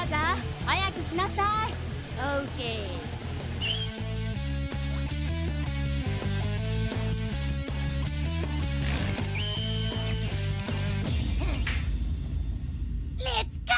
か早くしなさい。オーケー。Let's go!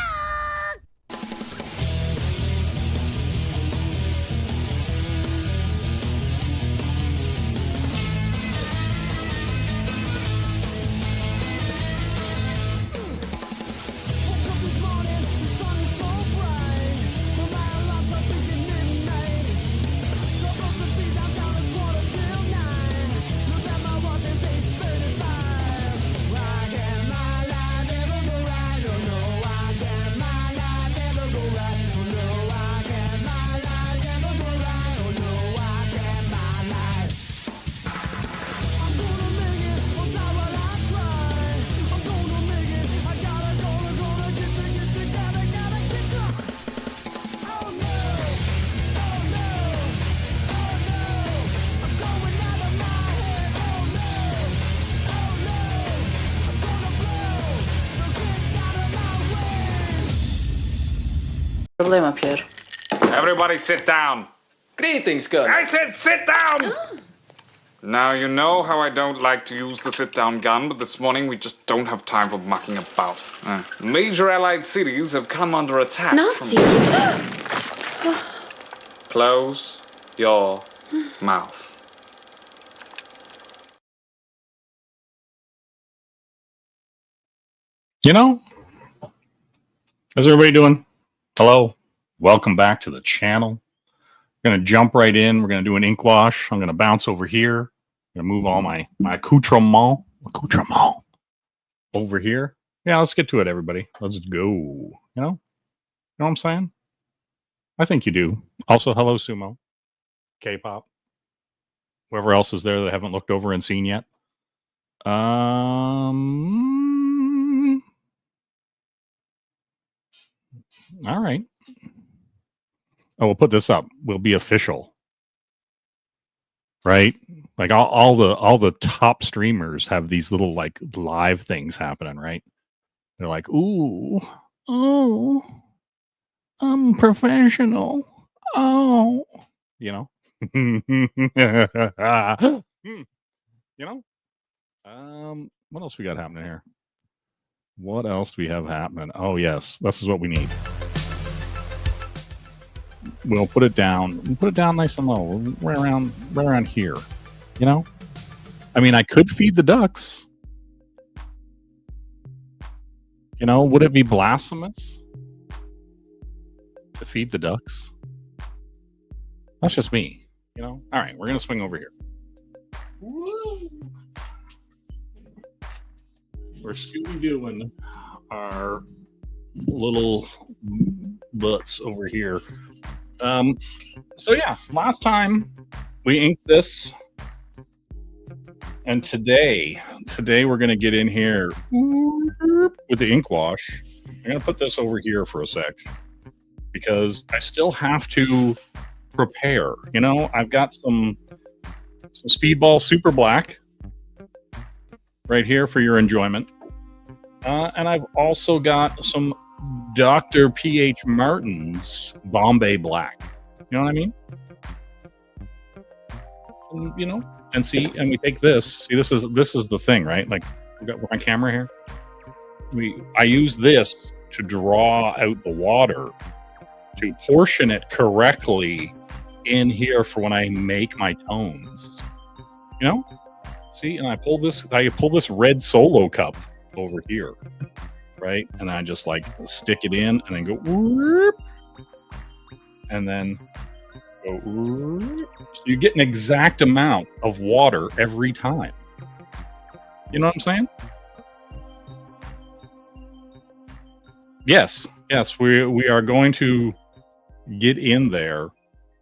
Problema, Pierre. Everybody sit down. Greetings, Colonel. I said sit down! Now, you know how I don't like to use the sit-down gun, but this morning we just don't have time for mucking about. Major Allied cities have come under attack. Nazis? Close your mouth. You know, how's everybody doing? Hello, welcome back to the channel. We're going to jump right in. We're going to do an ink wash. I'm going to bounce over here. I'm going to move all my accoutrement over here. Yeah, let's get to it, everybody. Let's go. You know what I'm saying? I think you do. Also, hello, Sumo, K-pop, whoever else is there that I haven't looked over and seen yet. All right. Oh, we'll put this up. We'll be official, right? Like all the top streamers have these little like live things happening, right? They're like, "Ooh, oh, I'm professional." Oh, you know, you know. What else we got happening here? What else do we have happening? Oh yes, this is what we need. We'll put it down. We'll put it down nice and low. Right around here. You know? I mean, I could feed the ducks. You know, would it be blasphemous to feed the ducks? That's just me. You know? All right, we're going to swing over here. We're Scooby-Dooing our little butts over here. So yeah, last time we inked this, and today we're gonna get in here with the ink wash. I'm gonna put this over here for a sec because I still have to prepare. You know, I've got some Speedball Super Black right here for your enjoyment, and I've also got some Dr. P.H. Martin's Bombay Black. You know what I mean? And, you know, and see, and we take this. See, this is the thing, right? Like, we got my camera here. I use this to draw out the water, to portion it correctly in here for when I make my tones. You know? See, and I pull this red Solo cup over here. Right, and I just like stick it in and then go whoop, and then go whoop. So you get an exact amount of water every time. You know what I'm saying? Yes, we are going to get in there.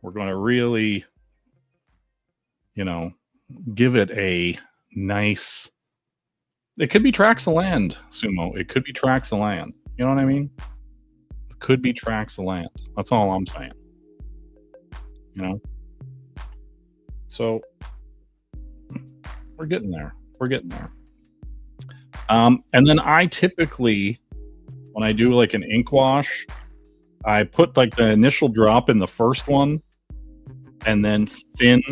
We're going to really, you know, give it a nice. It could be tracts of land, Sumo. It could be tracts of land. You know what I mean? It could be tracts of land. That's all I'm saying. You know? So, we're getting there. And then I typically, when I do like an ink wash, I put like the initial drop in the first one, and then thin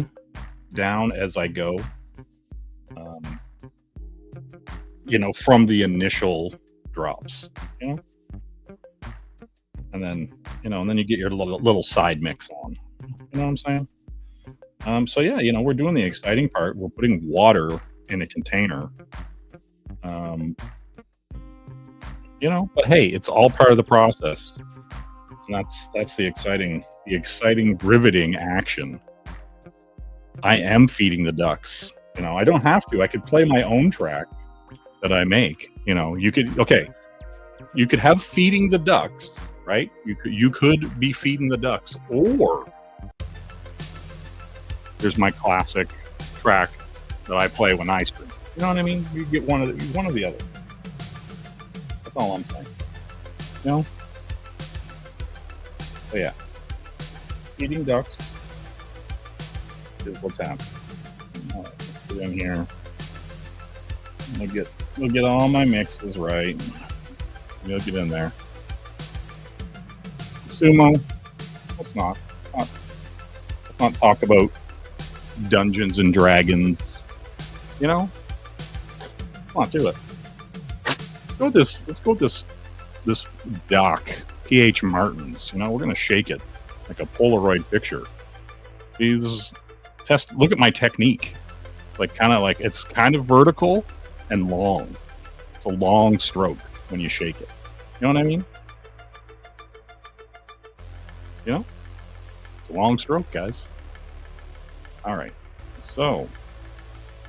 down as I go. From the initial drops, and then you get your little side mix on. You know what I'm saying? So yeah, we're doing the exciting part. We're putting water in a container. But hey, it's all part of the process. And that's the exciting, riveting action. I am feeding the ducks. I don't have to. I could play my own track that I make. You could have feeding the ducks, right? You could be feeding the ducks, or there's my classic track that I play when I stream. You know what I mean? You get one of the other. That's all I'm saying. So yeah, feeding ducks is what's happening. All right, let's put in here. We'll get all my mixes right. We'll get in there. Sumo. Let's not talk about Dungeons and Dragons. Come on, do it. Let's go with this Doc PH Martins. We're gonna shake it like a Polaroid picture. Look at my technique. It's kind of vertical and long. It's a long stroke when you shake it. You know what I mean? It's a long stroke, guys. All right. So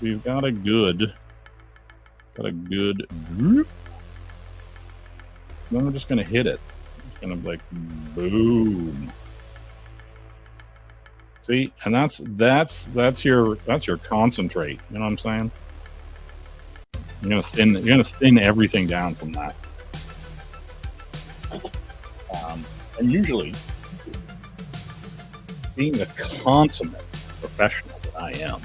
we've got a good droop. Then we're just gonna hit it. It's gonna be like boom. See, and that's your concentrate. You know what I'm saying? You're gonna thin everything down from that. And usually, being the consummate professional that I am,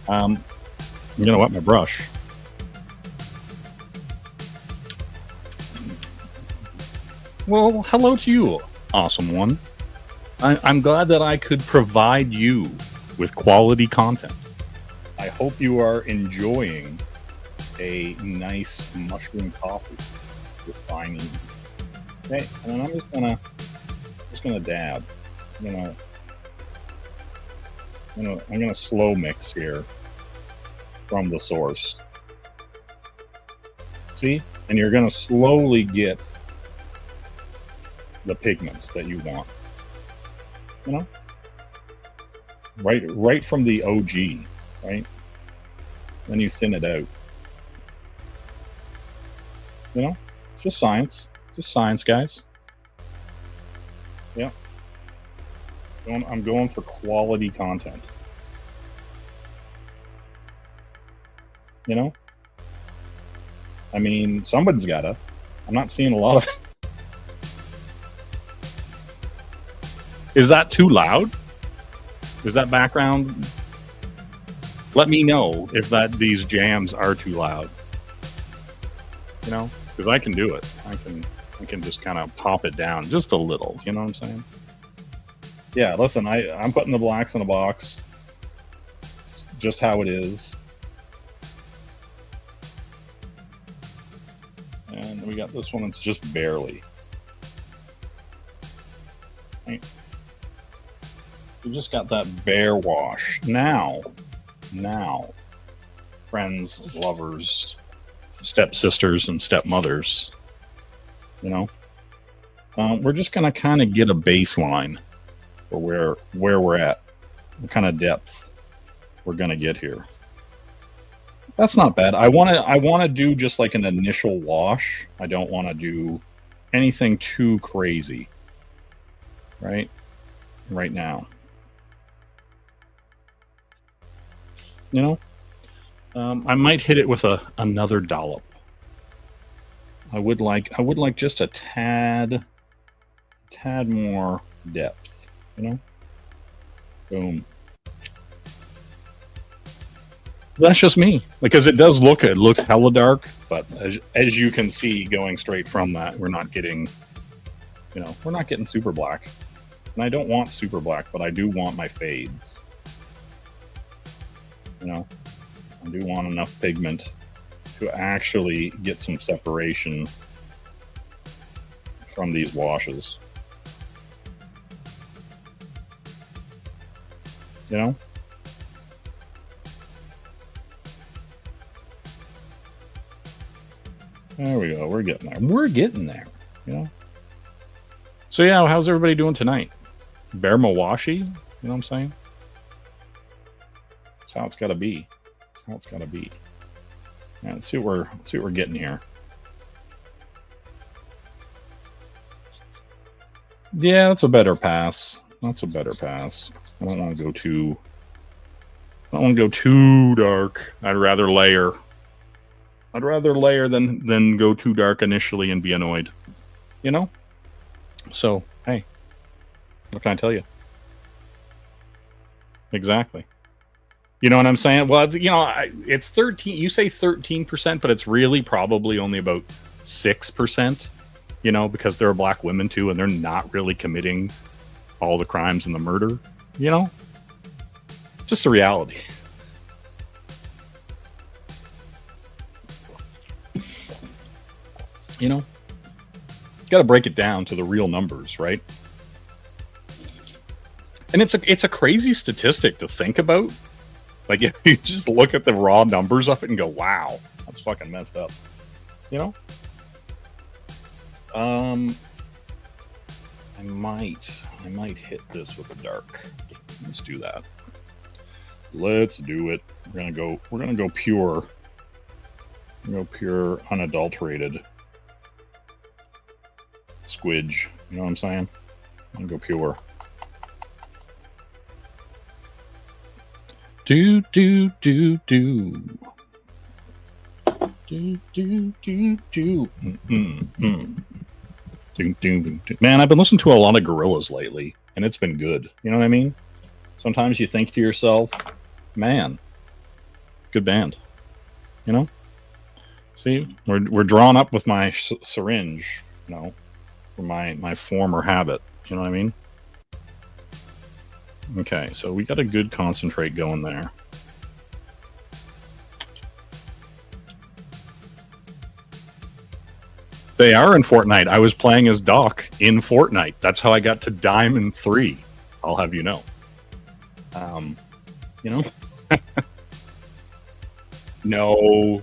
I'm gonna wet my brush. Well, hello to you, awesome one. I'm glad that I could provide you with quality content. I hope you are enjoying a nice mushroom coffee with fine eating. Okay, and then I'm just gonna dab. I'm gonna slow mix here from the source. See, and you're gonna slowly get the pigments that you want. Right from the OG, right? Then you thin it out. It's just science. It's just science, guys. Yeah. I'm going for quality content. I mean, somebody's gotta. I'm not seeing a lot of it. Is that too loud? Is that background? Let me know if these jams are too loud. Because I can do it. I can just kind of pop it down just a little. You know what I'm saying? Yeah. Listen, I'm putting the blacks in a box. It's just how it is. And we got this one that's just barely. Right. We just got that bare wash. Now, friends, lovers, stepsisters, and stepmothers, we're just gonna kind of get a baseline for where we're at, what kind of depth we're gonna get here. That's not bad. I want to do just like an initial wash. I don't want to do anything too crazy, right now. I might hit it with another dollop. I would like just a tad more depth, Boom. That's just me, because it looks hella dark, But as you can see, going straight from that, we're not getting, we're not getting super black. And I don't want super black, but I do want my fades. I do want enough pigment to actually get some separation from these washes. There we go. We're getting there. We're getting there. So yeah, how's everybody doing tonight? Bear Mawashi? You know what I'm saying? That's how it's got to be. That's how it's got to be. Yeah, let's see what we're getting here. Yeah, that's a better pass. That's a better pass. I don't want to go too. I don't want to go too dark. I'd rather layer. I'd rather layer than go too dark initially and be annoyed. So hey, what can I tell you? Exactly. You know what I'm saying? Well, it's 13. You say 13%, but it's really probably only about 6%. Because there are black women too, and they're not really committing all the crimes and the murder. Just a reality. Got to break it down to the real numbers, right? And it's a crazy statistic to think about. Like, if you just look at the raw numbers of it and go, wow, that's fucking messed up. I might hit this with a dark. Let's do that. Let's do it. We're gonna go pure. Go pure, unadulterated squidge. You know what I'm saying? I'm gonna go pure. Do. Man, I've been listening to a lot of Gorillaz lately, and it's been good. You know what I mean? Sometimes you think to yourself, man, good band. See, we're drawn up with my syringe, for my former habit. You know what I mean? Okay, so we got a good concentrate going there. They are in Fortnite. I was playing as Doc in Fortnite. That's how I got to Diamond 3. I'll have you know. No,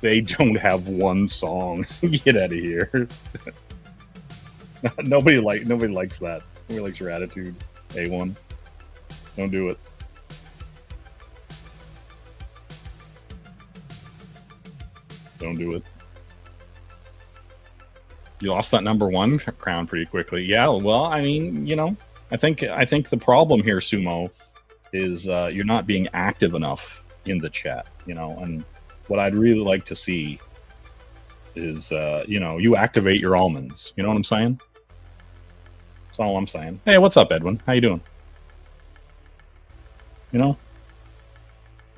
they don't have one song. Get out of here. Nobody likes that. Nobody likes your attitude. A1. Don't do it. Don't do it. You lost that number one crown pretty quickly. Yeah, well, I mean, I think the problem here, Sumo, is you're not being active enough in the chat, and what I'd really like to see is, you activate your almonds. You know what I'm saying? That's all I'm saying. Hey, what's up, Edwin? How you doing?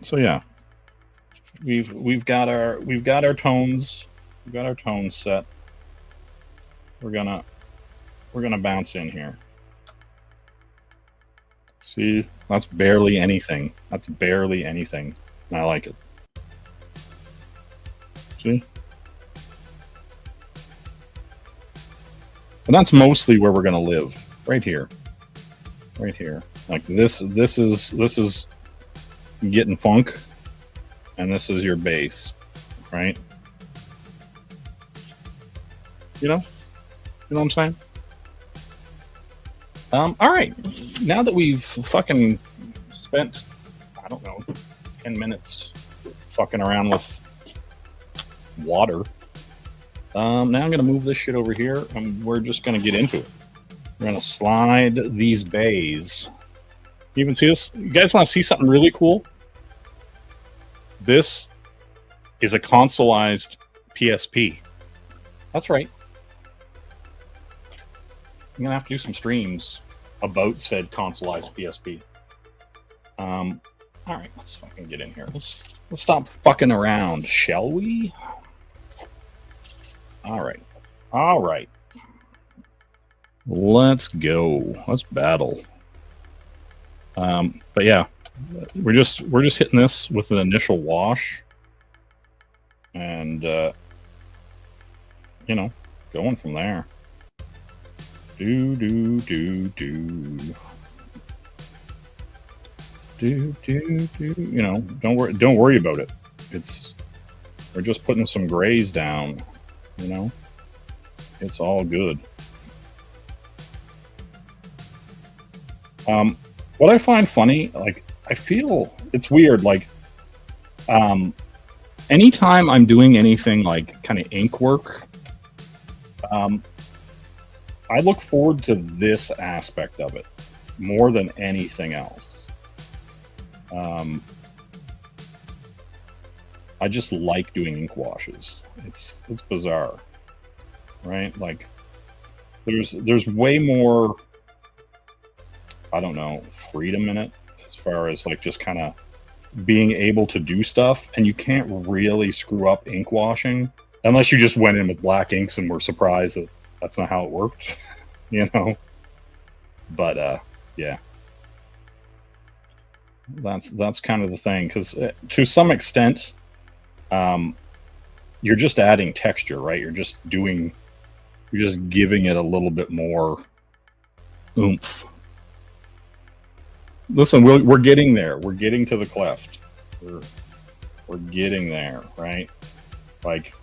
So yeah, we've got our tones. We've got our tones set. We're gonna bounce in here. See, that's barely anything. That's barely anything. And I like it. See? And that's mostly where we're gonna live. Right here. Right here. Like this is getting funk, and this is your bass, right? You know what I'm saying? All right. Now that we've fucking spent, I don't know, 10 minutes fucking around with water, now I'm going to move this shit over here, and we're just going to get into it. We're going to slide these bays. You even see this? You guys want to see something really cool? This is a consoleized PSP. That's right. I'm gonna have to do some streams about said consoleized PSP. All right, let's fucking get in here. Let's stop fucking around, shall we? All right. All right. Let's go. Let's battle. But yeah, we're just hitting this with an initial wash, and you know, going from there. Do do do do. Do do do. You know, don't worry about it. We're just putting some grays down. You know, it's all good. What I find funny, like, I feel it's weird, like, anytime I'm doing anything like kind of ink work, I look forward to this aspect of it more than anything else. I just like doing ink washes. It's bizarre, right? Like, there's way more, I don't know, freedom in it as far as like just kind of being able to do stuff, and you can't really screw up ink washing unless you just went in with black inks and were surprised that that's not how it worked, you know. But yeah, that's kind of the thing, because to some extent, you're just adding texture, right? You're just giving it a little bit more oomph. Listen, we're getting there. We're getting to the cleft. We're getting there, right? Like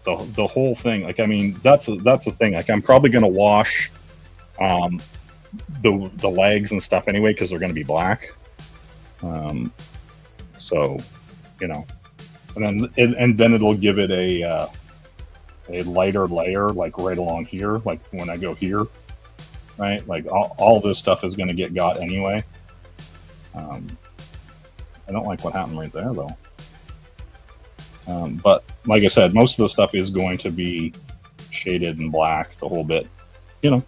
the whole thing. Like, I mean, that's the thing. Like, I'm probably gonna wash the legs and stuff anyway, because they're gonna be black. So, you know, and then it'll give it a lighter layer, like right along here, like when I go here. Right, like all this stuff is going to get got anyway. I don't like what happened right there, though. But like I said, most of the stuff is going to be shaded in black the whole bit, you know.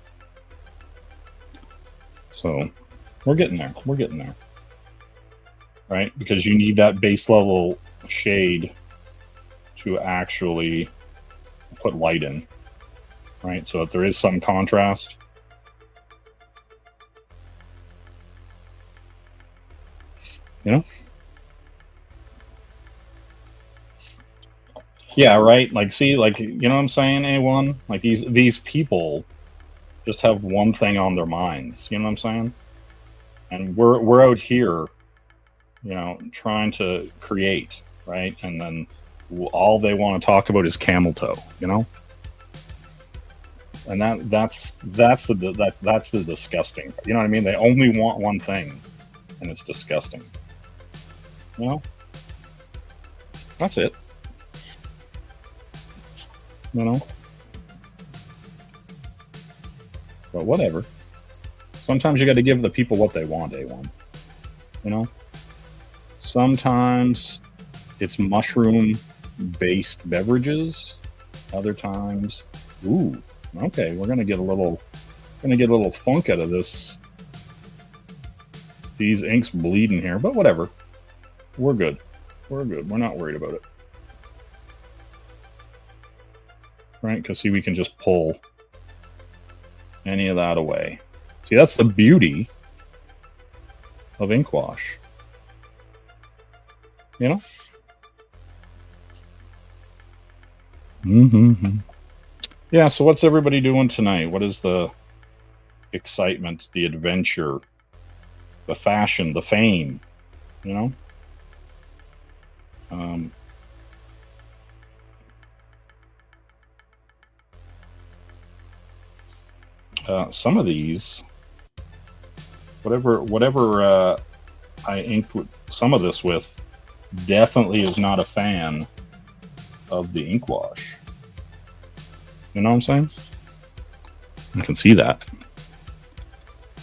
So we're getting there. We're getting there, right? Because you need that base level shade to actually put light in, right? So if there is some contrast. You know? Yeah, right. Like, see, like, you know what I'm saying, A1? Like, these people just have one thing on their minds. You know what I'm saying? And we're out here, you know, trying to create, right? And then all they want to talk about is camel toe. You know? And that's the disgusting. You know what I mean? They only want one thing, and it's disgusting. You know, that's it. You know, but whatever. Sometimes you got to give the people what they want, A1. You know, sometimes it's mushroom-based beverages. Other times, ooh, okay, we're gonna get a little funk out of this. These inks bleeding here, but whatever. We're good. We're good. We're not worried about it. Right? Because, see, we can just pull any of that away. See, that's the beauty of ink wash. You know? Mm-hmm. Yeah, so what's everybody doing tonight? What is the excitement, the adventure, the fashion, the fame? You know? Some of these, whatever I inked some of this with, definitely is not a fan of the ink wash. You know what I'm saying? You can see that.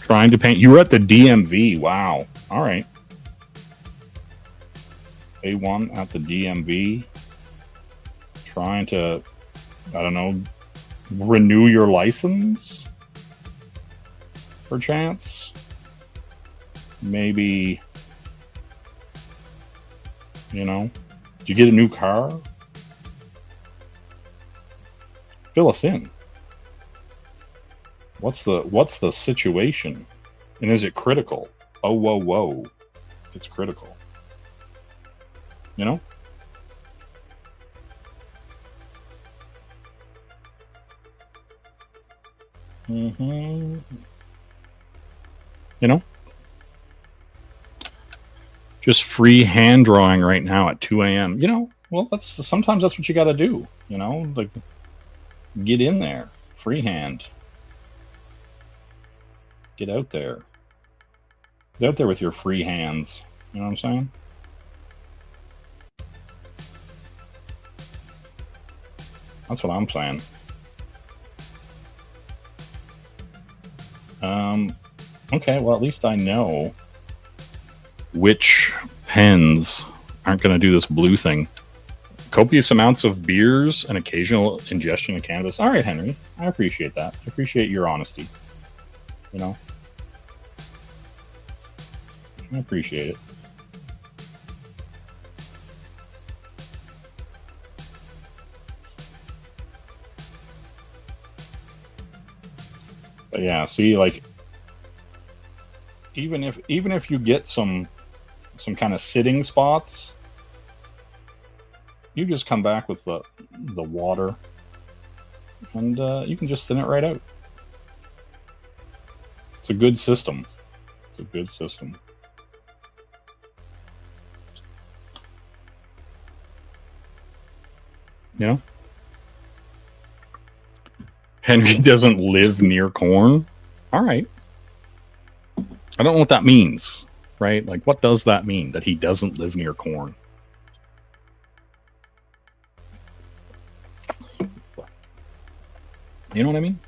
Trying to paint. You were at the DMV. Wow. All right. A1 at the DMV. Trying to, I don't know, renew your license? Perchance? Maybe, you know, did you get a new car? Fill us in. What's the situation? And is it critical? Oh, whoa, whoa. It's critical. You know? Mm-hmm. You know? Just free hand drawing right now at 2 a.m. You know, well, sometimes that's what you got to do. You know, like get in there, freehand. Get out there. Get out there with your free hands. You know what I'm saying? That's what I'm saying. Okay, well, at least I know which pens aren't going to do this blue thing. Copious amounts of beers and occasional ingestion of cannabis. All right, Henry. I appreciate that. I appreciate your honesty. You know? I appreciate it. But yeah, see, like, even if you get some kind of sitting spots, you just come back with the water, and you can just thin it right out. It's a good system. It's a good system. You know? Henry doesn't live near corn. All right. I don't know what that means, right? Like, what does that mean, that he doesn't live near corn? You know what I mean?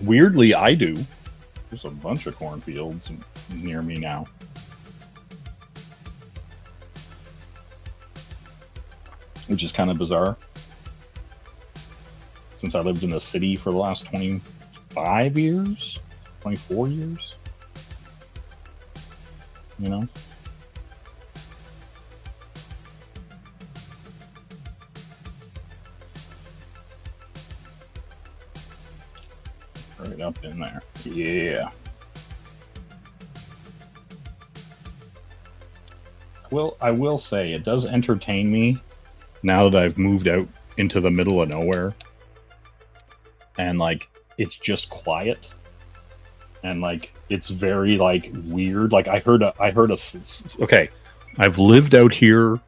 Weirdly, I do. There's a bunch of cornfields near me now. Which is kind of bizarre. Since I lived in the city for the last 25 years, 24 years, you know? Right up in there. Yeah. Well, I will say it does entertain me now that I've moved out into the middle of nowhere. And like it's just quiet, and like it's very like weird. Like I heard a okay, I've lived out here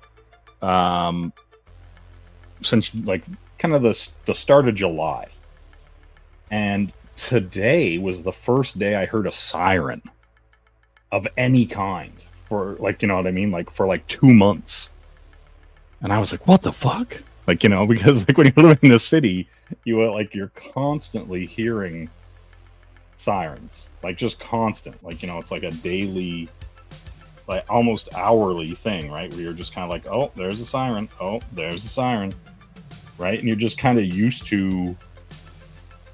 since like kind of the start of July, and today was the first day I heard a siren of any kind for, like, you know what I mean, like for like 2 months. And I was like, what the fuck? Like, you know, because like when you're living in the city, you're constantly hearing sirens, like just constant, like, you know, it's like a daily, like almost hourly thing, right? Where you're just kind of like, oh, there's a siren. Oh, there's a siren. Right. And you're just kind of used to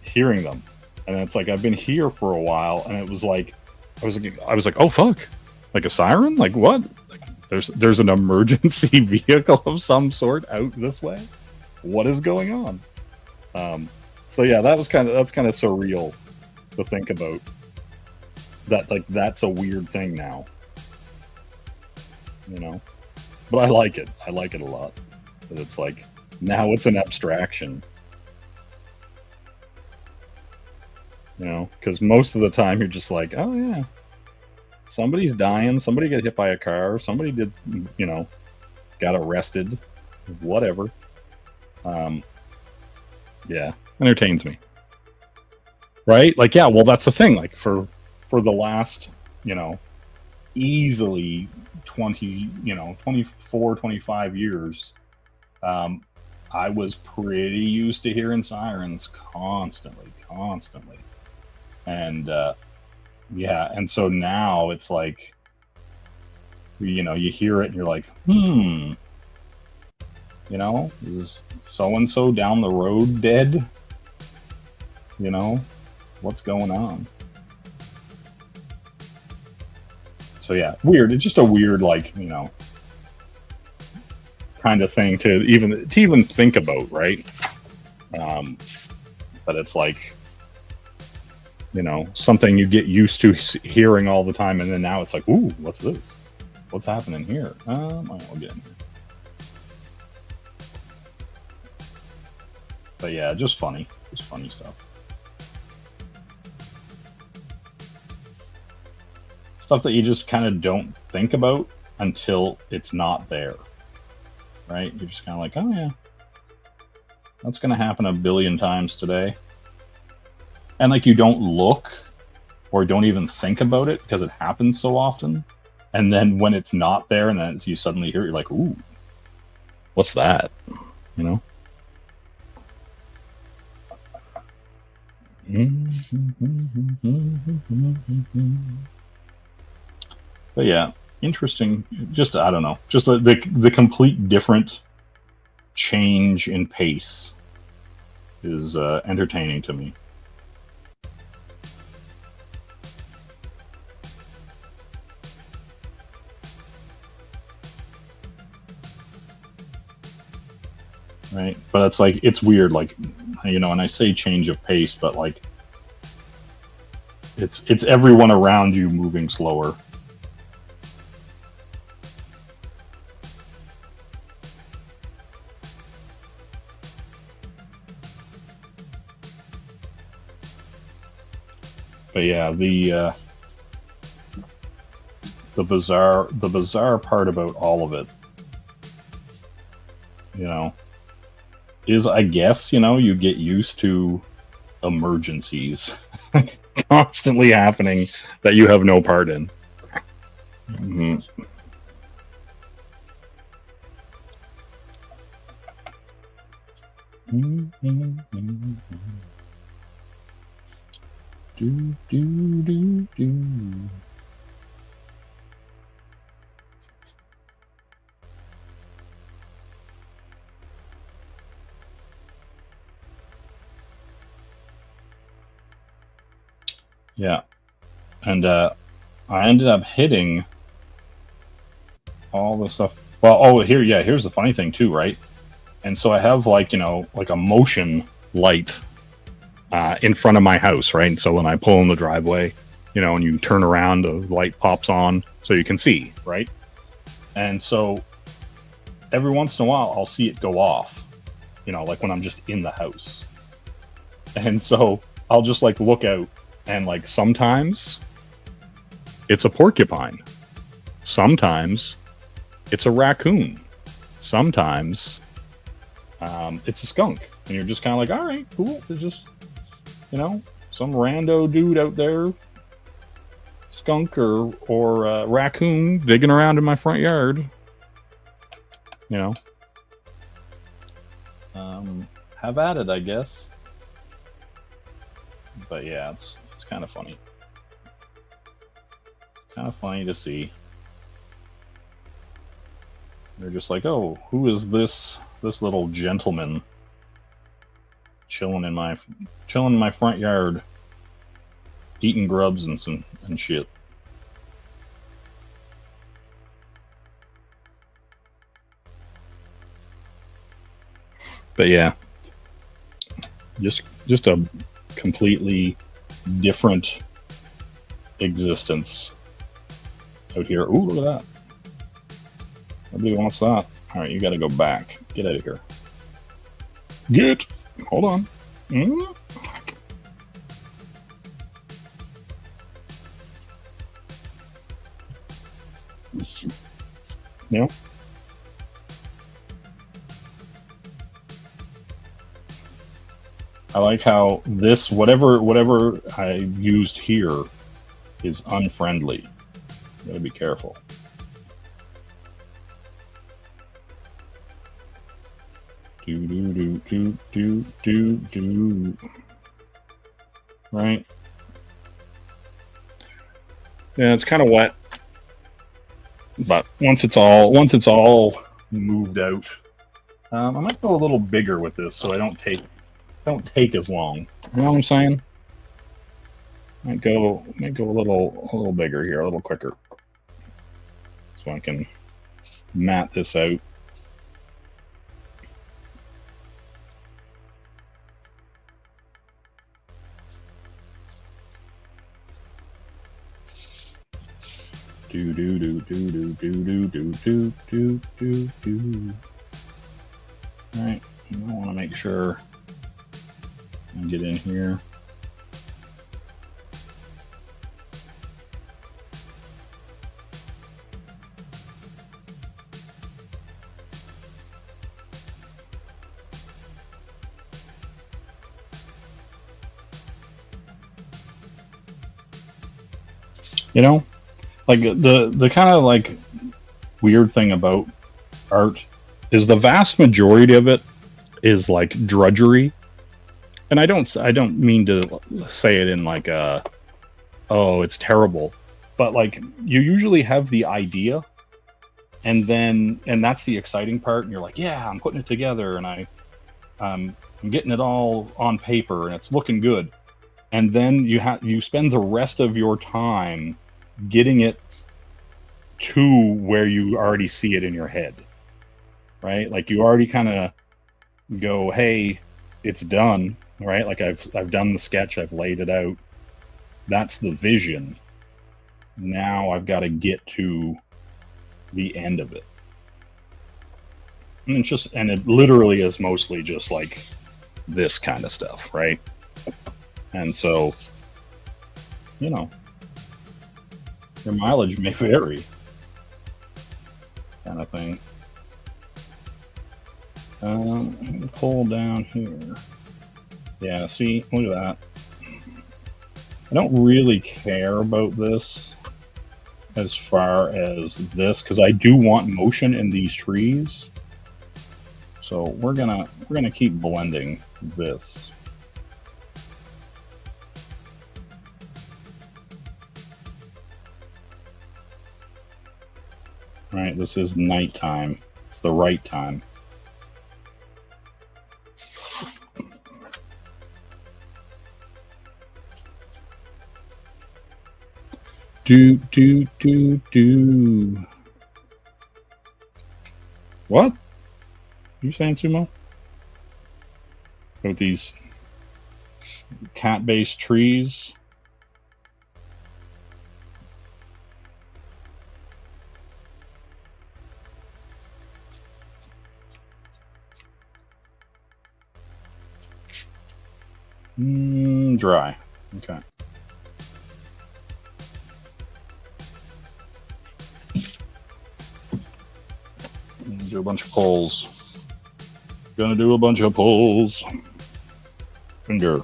hearing them. And it's like, I've been here for a while, and it was like, I was like, oh fuck, like a siren? Like what? Like, there's an emergency vehicle of some sort out this way. What is going on? So yeah, that's kind of surreal to think about. That like that's a weird thing now, you know. But I like it. I like it a lot. But it's like now it's an abstraction, you know, because most of the time you're just like, oh yeah, somebody's dying, somebody got hit by a car, somebody did, you know, got arrested, whatever. Yeah, entertains me, right? Like, yeah, well, that's the thing. Like for the last, you know, easily 24, 25 years, I was pretty used to hearing sirens constantly. And yeah, and so now it's like, you know, you hear it and you're like, you know, is so-and-so down the road dead? You know, what's going on? So yeah, weird. It's just a weird, like, you know, kind of thing to even think about, right? But it's like, you know, something you get used to hearing all the time, and then now it's like, ooh, what's this? What's happening here? I'll get in here. But yeah, just funny stuff. Stuff that you just kind of don't think about until it's not there, right? You're just kind of like, oh yeah, that's going to happen a billion times today. And like you don't look or don't even think about it because it happens so often. And then when it's not there and then you suddenly hear it, you're like, ooh, what's that? You know? But yeah, interesting. Just, I don't know. Just the complete different change in pace is entertaining to me. Right, but it's like, it's weird, like, you know, and I say change of pace, but like it's everyone around you moving slower. But yeah, the bizarre part about all of it, you know, is, I guess, you know, you get used to emergencies constantly happening that you have no part in. Mm-hmm. Do. Yeah, and I ended up hitting all the stuff. Well, oh, here's the funny thing too, right? And so I have, like, you know, like a motion light in front of my house, right? And so when I pull in the driveway, you know, and you turn around, the light pops on so you can see, right? And so every once in a while, I'll see it go off, you know, like when I'm just in the house. And so I'll just like look out, and like sometimes it's a porcupine, sometimes it's a raccoon, sometimes it's a skunk, and you're just kind of like, all right, cool. There's just, you know, some rando dude out there, skunk or raccoon digging around in my front yard, you know. Have at it, I guess. But yeah, it's kind of funny. Kind of funny to see. They're just like, oh, who is this little gentleman chilling in my front yard, eating grubs and shit. But yeah, just a completely different existence out here. Ooh, look at that. Nobody wants that. All right, you got to go back. Get out of here. Get. Hold on. Yeah. I like how this, whatever I used here is unfriendly. Gotta be careful. Do. Right? Yeah, it's kind of wet. But once it's all moved out, I might go a little bigger with this so I don't take as long. You know what I'm saying? Might go a little bigger here, a little quicker, so I can mat this out. Do do do do do do do do do do do. All right, I want to make sure I get in here. You know, like the kind of like weird thing about art is the vast majority of it is like drudgery, and I don't mean to say it in like a, oh, it's terrible, but like you usually have the idea, and that's the exciting part, and you're like, yeah, I'm putting it together, and I'm getting it all on paper, and it's looking good, and then you spend the rest of your time getting it to where you already see it in your head, right? Like you already kind of go, hey, it's done, right? Like I've done the sketch, I've laid it out, that's the vision. Now I've got to get to the end of it, and it literally is mostly just like this kind of stuff, right? And so, you know, your mileage may vary, kind of thing. Let me pull down here. Yeah, see, look at that. I don't really care about this as far as this, because I do want motion in these trees. So we're gonna keep blending this. Right, this is nighttime. It's the right time. Do do do do. What? You saying, Sumo? With these cat-based trees? Dry. Okay. Do a bunch of pulls. Gonna do a bunch of pulls. Finger.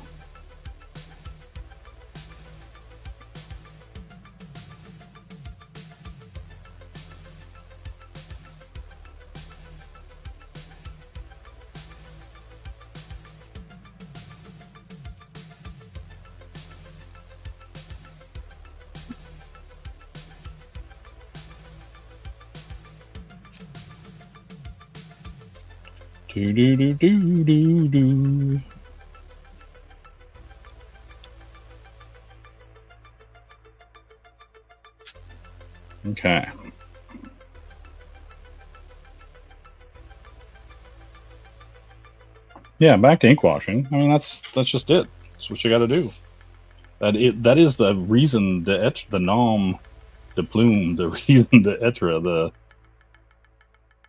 Do do do do do do. Okay. Yeah, back to ink washing. I mean, that's just it. That's what you got to do. That is the reason the nom de plume, the reason de etre,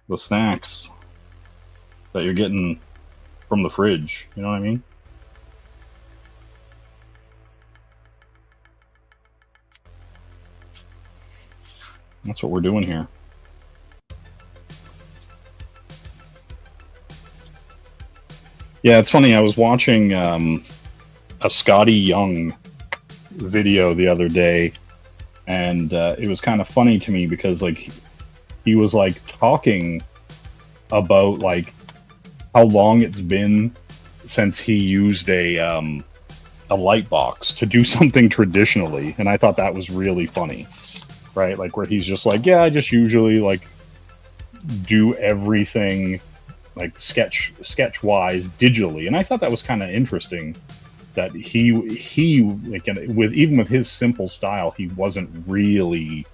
the snacks that you're getting from the fridge. You know what I mean? That's what we're doing here. Yeah, it's funny. I was watching a Scotty Young video the other day, and it was kind of funny to me because like he was like talking about like how long it's been since he used a light box to do something traditionally, and I thought that was really funny, right? Like where he's just like, yeah, I just usually like do everything like sketch wise digitally, and I thought that was kind of interesting that he like even with his simple style, he wasn't really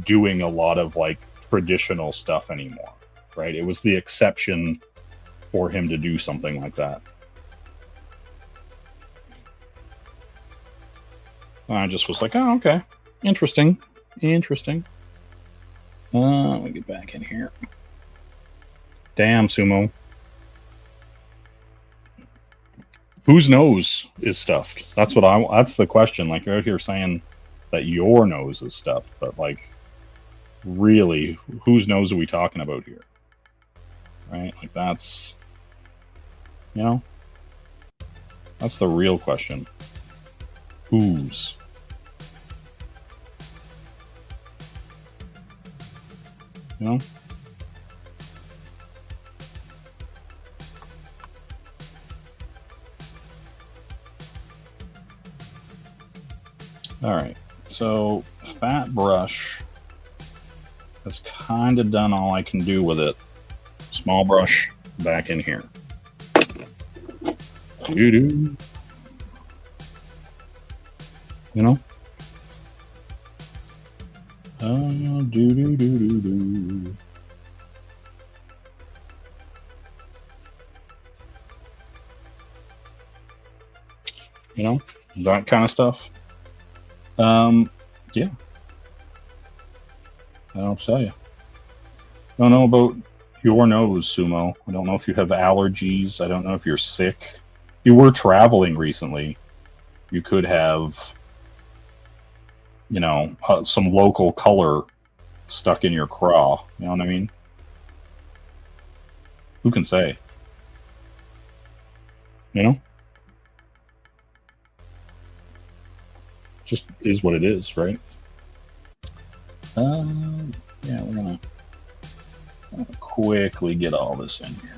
doing a lot of like traditional stuff anymore, right? It was the exception for him to do something like that. I just was like, oh, okay, interesting. Interesting. Let me get back in here. Damn, Sumo. Whose nose is stuffed? That's the question. Like, you're out here saying that your nose is stuffed, but like, really, whose nose are we talking about here? Right? Like, that's, you know, that's the real question. Whose? You know? All right, so fat brush has kind of done all I can do with it. Small brush back in here. Doo-doo. You know? Do-do-do-do-do. You know? That kind of stuff. Yeah. I don't tell you. I don't know about your nose, Sumo. I don't know if you have allergies. I don't know if you're sick. You were traveling recently. You could have, you know, some local color stuck in your craw. You know what I mean? Who can say? You know? Just is what it is, right? Yeah, we're gonna quickly get all this in here.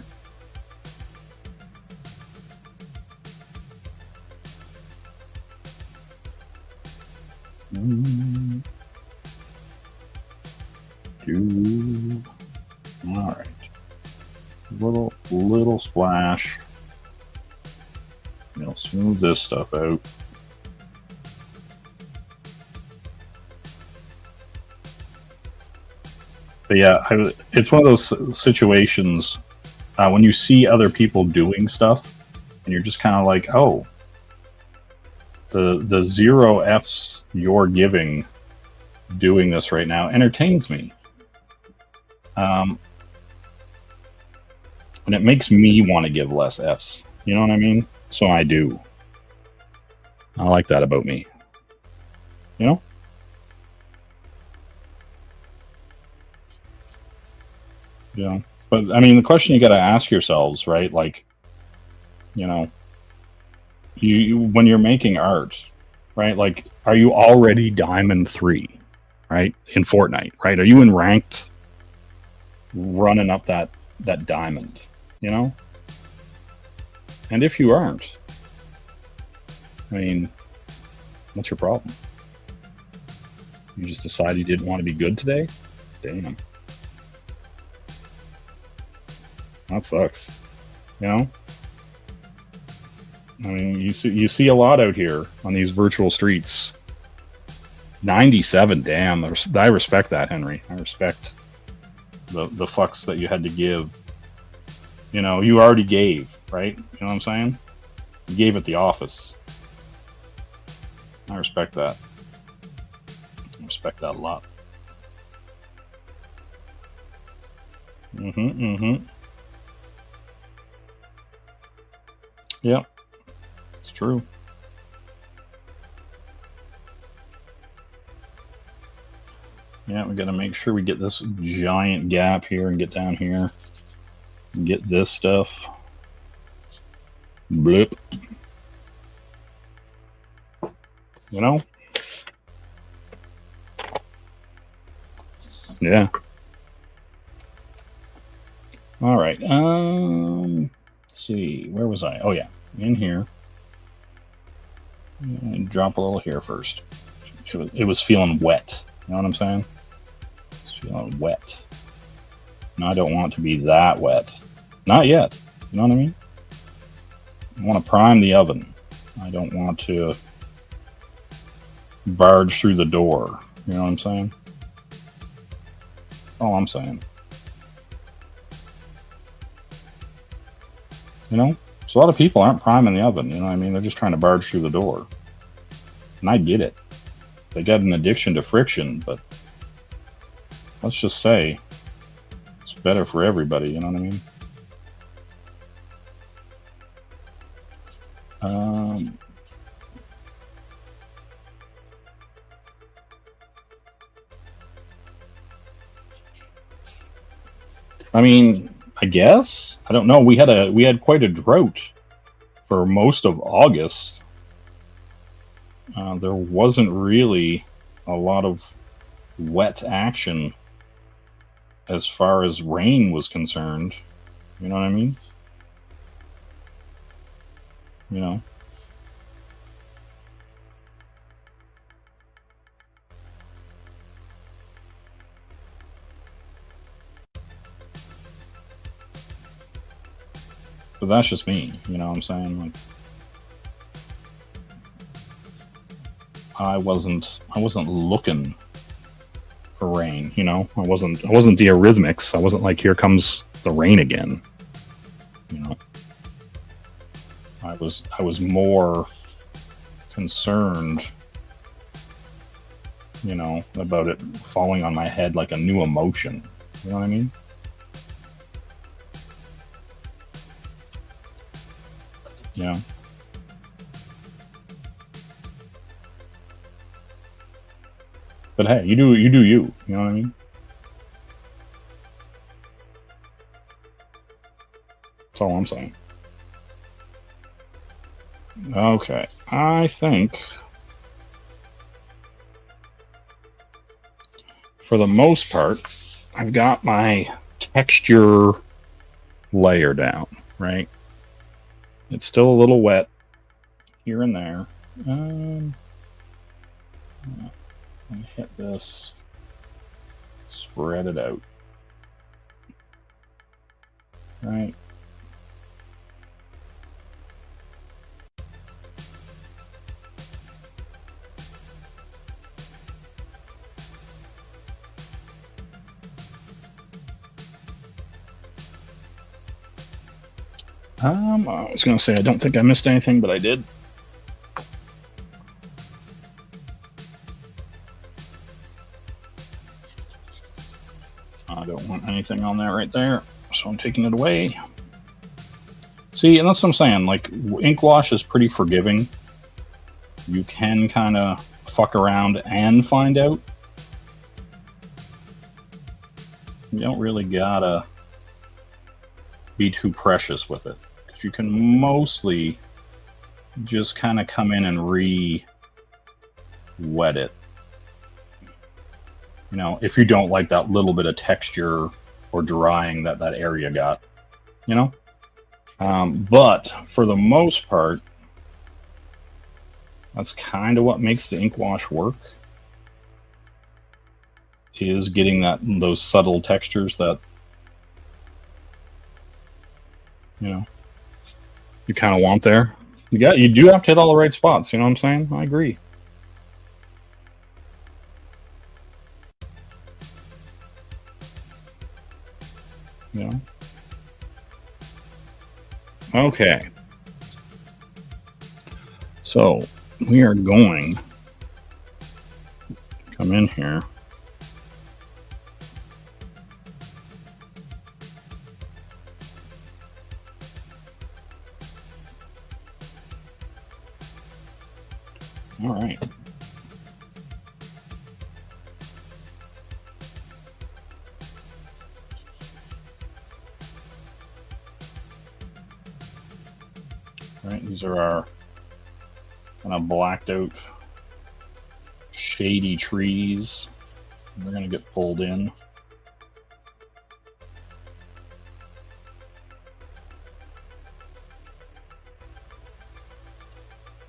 All right, little splash. You'll smooth this stuff out. But yeah, it's one of those situations when you see other people doing stuff, and you're just kind of like, oh, the 0 Fs you're giving doing this right now entertains me. And it makes me want to give less Fs. You know what I mean? So I do. I like that about me. You know? Yeah. But I mean, the question you got to ask yourselves, right? Like, you know, you when you're making art, right? Like, are you already Diamond 3, right? In Fortnite, right? Are you in ranked running up that diamond, you know? And if you aren't, I mean, what's your problem? You just decided you didn't want to be good today? Damn. That sucks. You know? I mean, you see a lot out here on these virtual streets. 97, damn. I respect that, Henry. I respect the fucks that you had to give. You know, you already gave, right? You know what I'm saying? You gave at the office. I respect that. I respect that a lot. Yep. It's true. Yeah, we got to make sure we get this giant gap here and get down here. And get this stuff. Blip. You know? Yeah. All right. Let's see. Where was I? Oh, yeah. In here. And drop a little here first. It was feeling wet. You know what I'm saying? It's feeling wet. And I don't want it to be that wet. Not yet. You know what I mean? I want to prime the oven. I don't want to barge through the door. You know what I'm saying? That's all I'm saying. You know? So a lot of people aren't priming the oven. You know what I mean? They're just trying to barge through the door. And I get it. They got an addiction to friction, but let's just say it's better for everybody. You know what I mean? I mean, I guess I don't know. We had quite a drought for most of August. There wasn't really a lot of wet action as far as rain was concerned. You know what I mean? You know. But that's just me, you know what I'm saying? Like, I wasn't looking for rain, you know? I wasn't the Eurythmics. I wasn't like, here comes the rain again. You know. I was more concerned, you know, about it falling on my head like a new emotion. You know what I mean? Yeah. But hey, you do you. You know what I mean? That's all I'm saying. Okay, I think for the most part, I've got my texture layer down, right? It's still a little wet here and there. I hit this, spread it out, right? I was gonna say I don't think I missed anything, but I did. I don't want anything on there right there, so I'm taking it away. See, and that's what I'm saying. Like, ink wash is pretty forgiving. You can kind of fuck around and find out. You don't really gotta be too precious with it, because you can mostly just kind of come in and re-wet it. You know, if you don't like that little bit of texture or drying that area got, you know? But for the most part, that's kind of what makes the ink wash work, is getting those subtle textures that, you know, you kind of want there. You do have to hit all the right spots, you know what I'm saying? I agree. You know? Okay. So we are going to come in here. All right. All right, these are our kind of blacked out, shady trees. They're going to get pulled in.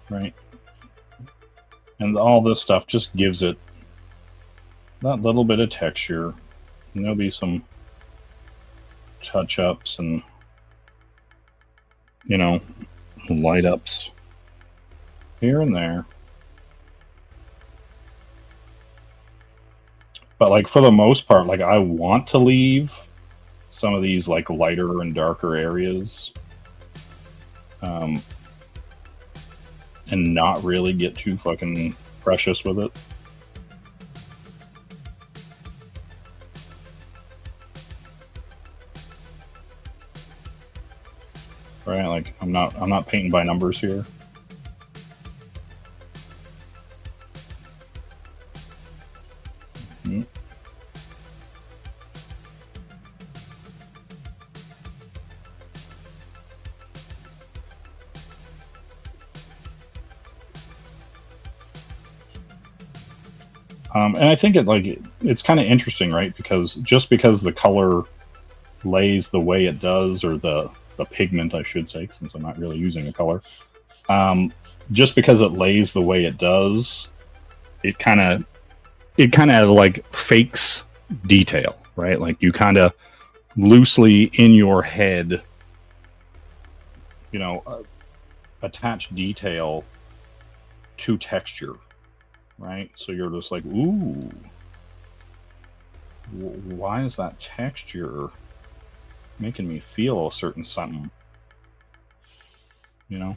Right. And all this stuff just gives it that little bit of texture. And there'll be some touch-ups and, you know, light-ups here and there. But, like, for the most part, like, I want to leave some of these, like, lighter and darker areas. And not really get too fucking precious with it. right? Like I'm not painting by numbers here. Mm. And I think it's kind of interesting, right? Because just because the color lays the way it does, or the pigment, I should say, since I'm not really using a color, just because it lays the way it does, it kind of like fakes detail, right? Like you kind of loosely in your head, attach detail to texture, right? So you're just like, ooh, why is that texture making me feel a certain something? Yeah,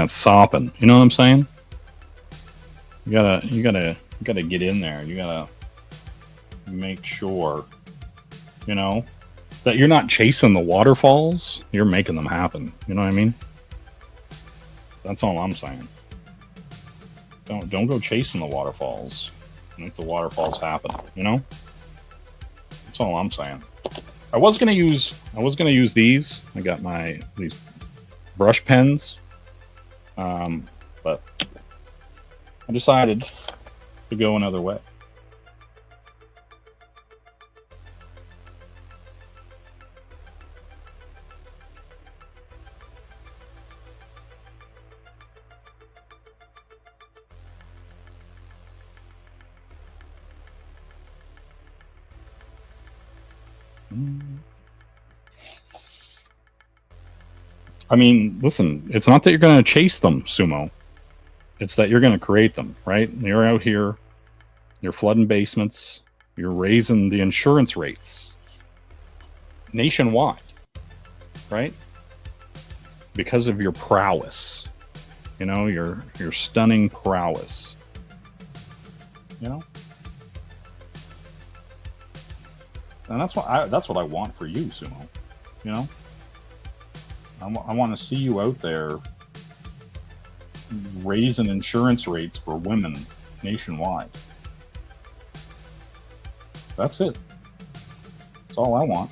it's sopping. You know what I'm saying? You gotta get in there. You gotta make sure, that you're not chasing the waterfalls. You're making them happen. You know what I mean? That's all I'm saying. Don't go chasing the waterfalls. Make the waterfalls happen. That's all I'm saying. I was gonna use these. I got these brush pens, but I decided to go another way. I mean, listen, it's not that you're going to chase them, Sumo. It's that you're going to create them, right? You're out here, you're flooding basements, you're raising the insurance rates nationwide, right? Because of your prowess, your stunning prowess, and that's what I want for you, Sumo. I want to see you out there raising insurance rates for women nationwide. That's it. That's all I want.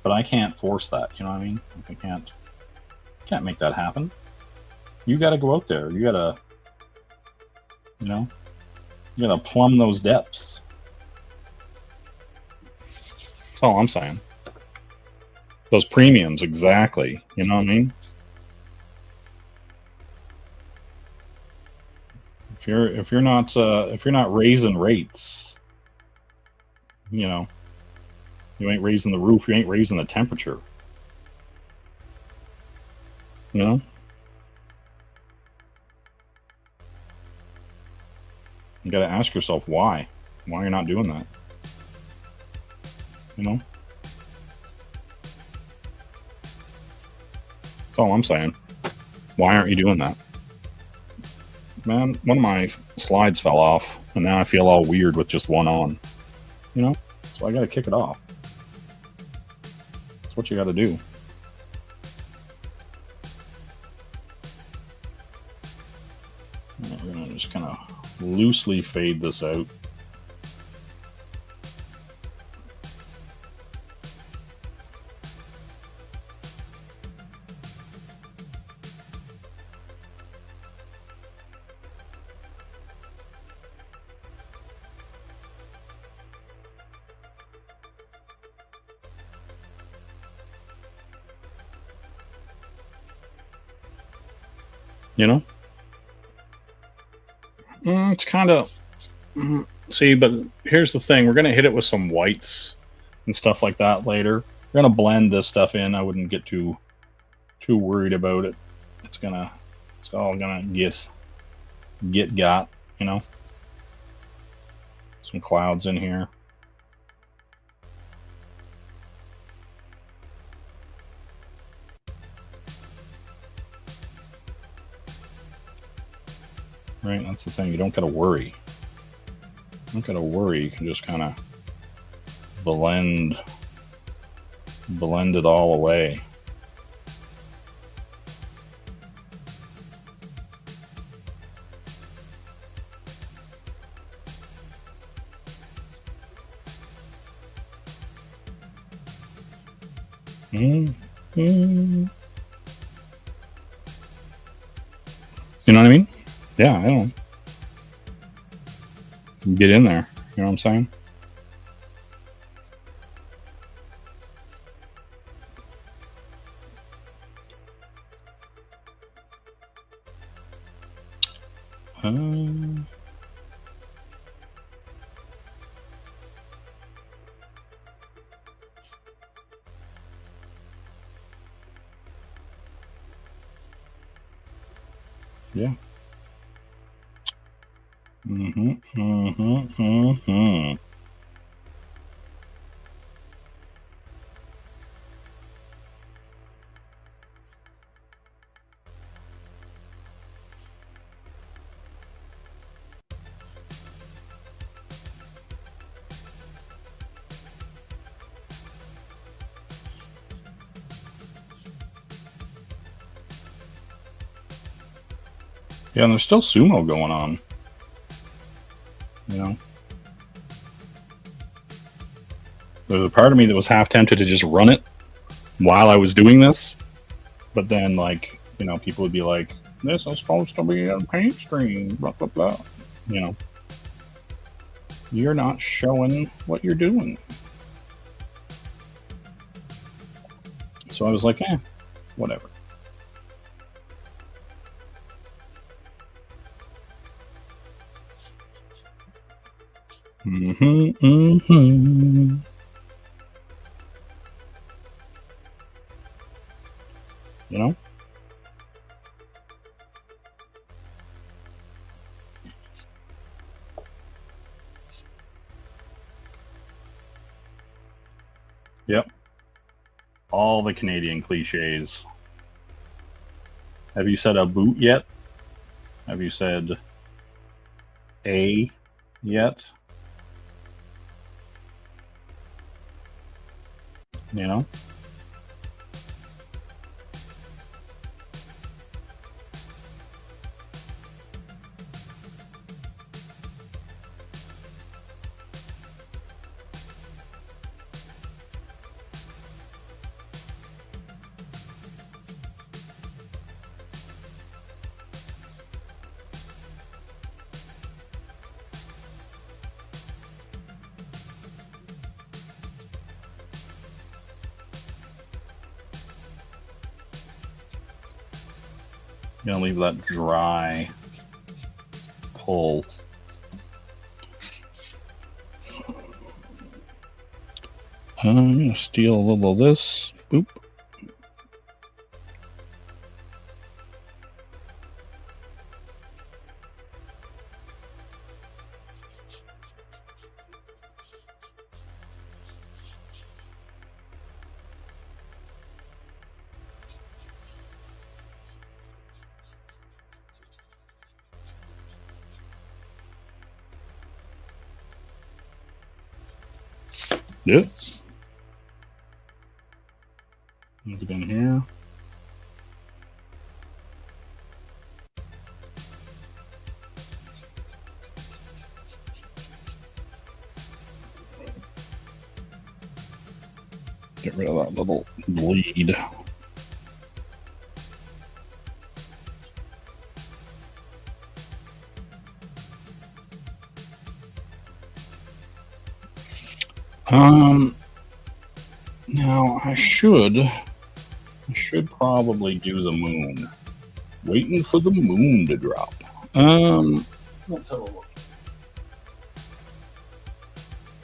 But I can't force that. You know what I mean? I can't make that happen. You got to go out there. You got to, you got to plumb those depths. That's all I'm saying. Those premiums, exactly. You know what I mean? If you're not raising rates, you ain't raising the roof. You ain't raising the temperature. You got to ask yourself why you're not doing that. That's all I'm saying. Why aren't you doing that? Man, one of my slides fell off, and now I feel all weird with just one on. So I got to kick it off. That's what you got to do. We're gonna just kind of loosely fade this out. It's kind of see, but here's the thing: we're gonna hit it with some whites and stuff like that later. We're gonna blend this stuff in. I wouldn't get too worried about it. It's all gonna get got. you know. Some clouds in here. Right, that's the thing. You don't gotta worry. You don't gotta worry. You can just kind of blend it all away. Mm-hmm. You know what I mean? Yeah, I don't. Get in there. You know what I'm saying? Yeah. Yeah, and there's still sumo going on. You know? There's a part of me that was half tempted to just run it while I was doing this. But then, like, you know, people would be like, this is supposed to be a paint stream, blah, blah, blah. You know? You're not showing what you're doing. So I was like, whatever. You know? Yep. All the Canadian cliches. Have you said a boot yet? Have you said a yet? You know? Gonna leave that dry pull. I'm gonna steal a little of this. Boop. Yep. Look it in here. Get rid of that little bleed. Now I should probably do the moon. Waiting for the moon to drop. Let's have a look.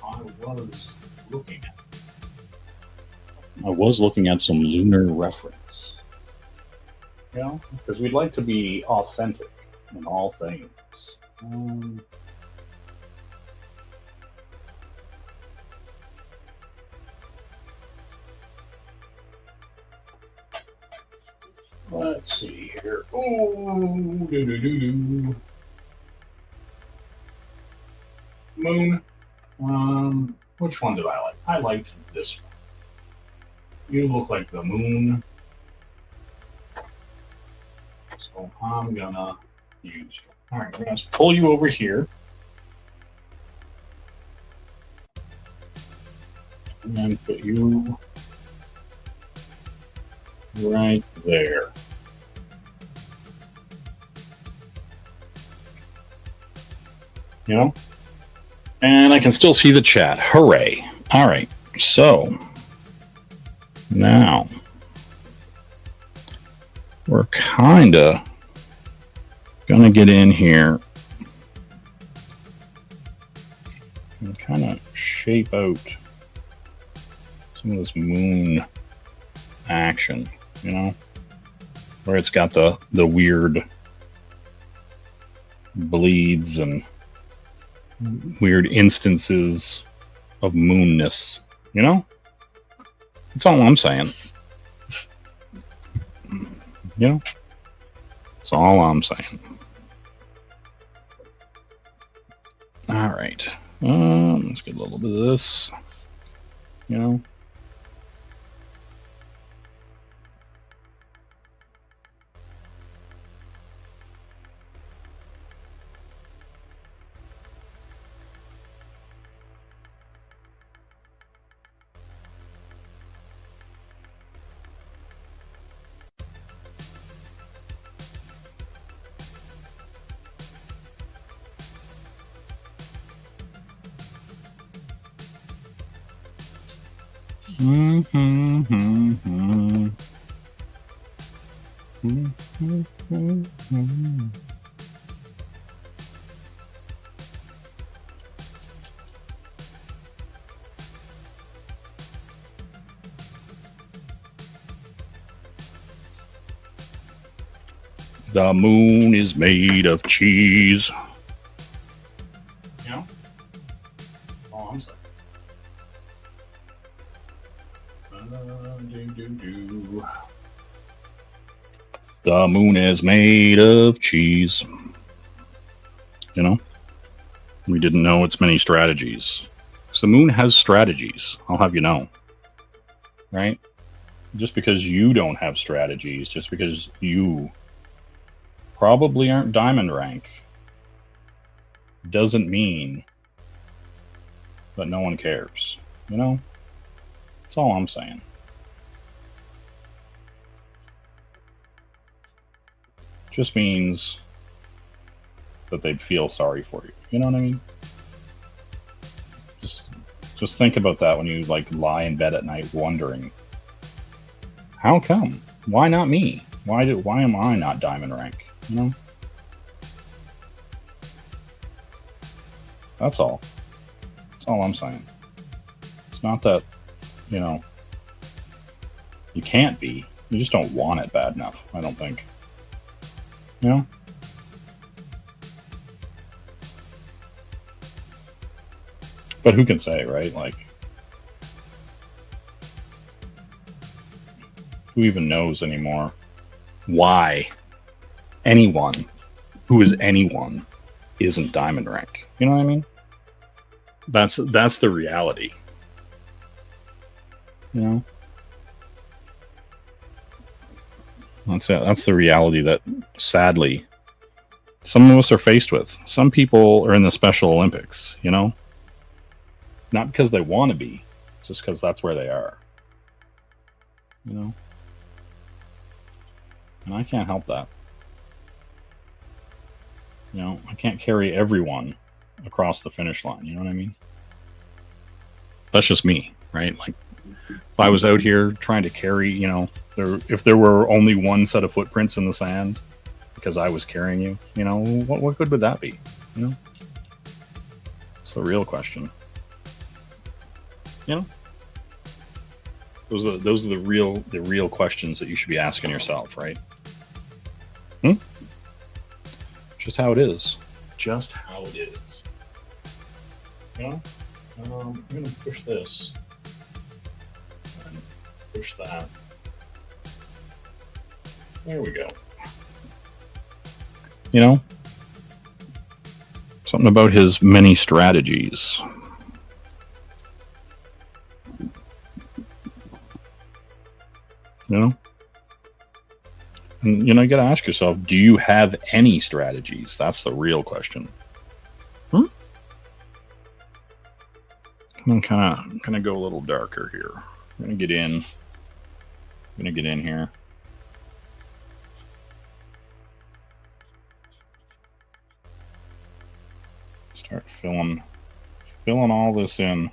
I was looking at some lunar reference. You know, because we'd like to be authentic in all things. Let's see here. Oh, do. Moon. Which one did I like? I liked this one. You look like the moon. So I'm gonna use you. All right, we're gonna pull you over here. And then put you right there. You know? And I can still see the chat. Hooray. All right. So now we're kind of going to get in here and kind of shape out some of this moon action, you know, where it's got the weird bleeds and weird instances of moonness, you know? That's all I'm saying. You know? That's all I'm saying. All right. Let's get a little bit of this, you know? The moon is made of cheese. You know? Oh, I'm sorry. The moon is made of cheese. You know? We didn't know its many strategies. So the moon has strategies, I'll have you know. Right? Just because you don't have strategies, just because you probably aren't diamond rank, doesn't mean that no one cares. You know? That's all I'm saying. Just means that they'd feel sorry for you. You know what I mean? Just think about that when you like lie in bed at night wondering, how come? Why not me? Why am I not diamond rank? You know? That's all. That's all I'm saying. It's not that, you know, you can't be. You just don't want it bad enough, I don't think. You know? But who can say, right? Like, who even knows anymore why anyone who is anyone isn't diamond rank? You know what I mean? That's the reality. You know? That's the reality that, sadly, some of us are faced with. Some people are in the Special Olympics, you know? Not because they want to be, it's just because that's where they are. You know? And I can't help that. You know, I can't carry everyone across the finish line, you know what I mean? That's just me, right? Like, if I was out here trying to carry, you know, if there were only one set of footprints in the sand because I was carrying you, you know, what good would that be? You know, it's the real question. You know, those are the real questions that you should be asking yourself, right? Just how it is. just how it is. You know, I'm going to push this and push that. There we go. You know, something about his many strategies. You know? And, you know, you got to ask yourself, do you have any strategies? That's the real question. I'm gonna go a little darker here. I'm gonna get in. Here. Start filling all this in.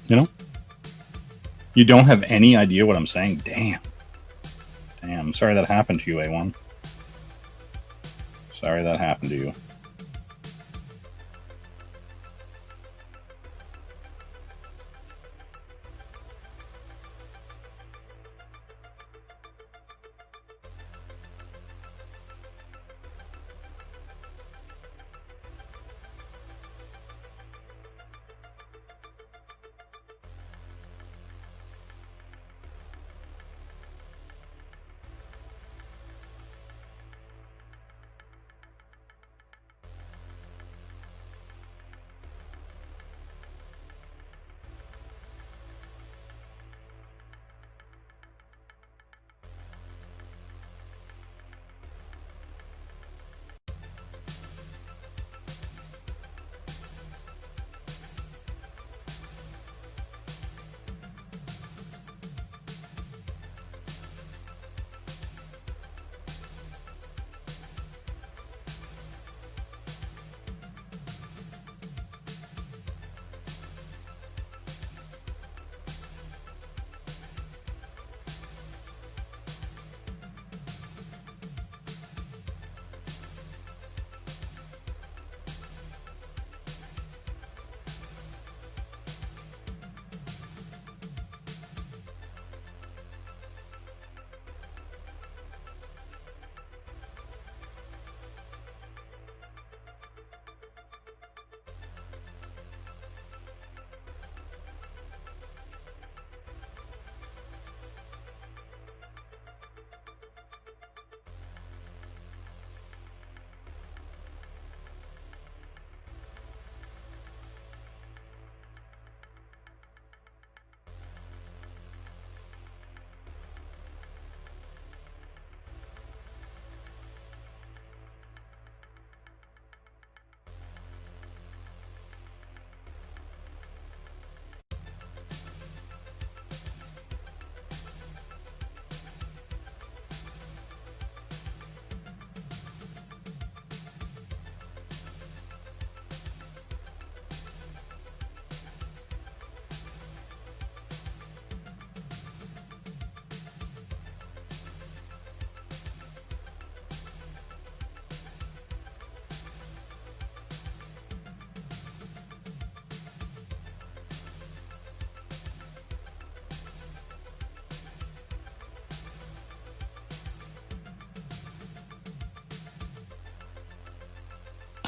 You know? You don't have any idea what I'm saying? Damn. I'm sorry that happened to you, A1. Sorry that happened to you.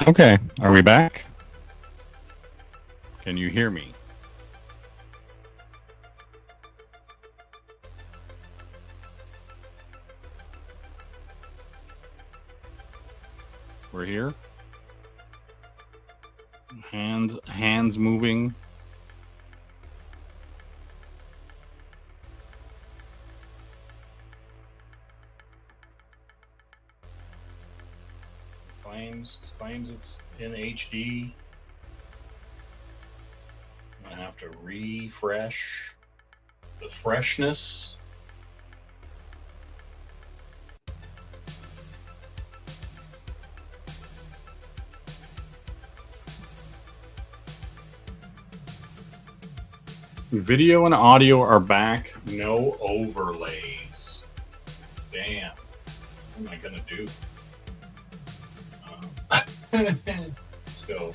Okay, are we back? Can you hear me? We're here. Hands moving. Claims it's in HD. I'm gonna have to refresh the freshness. Video and audio are back. No overlays. Damn. What am I gonna do? Let's go.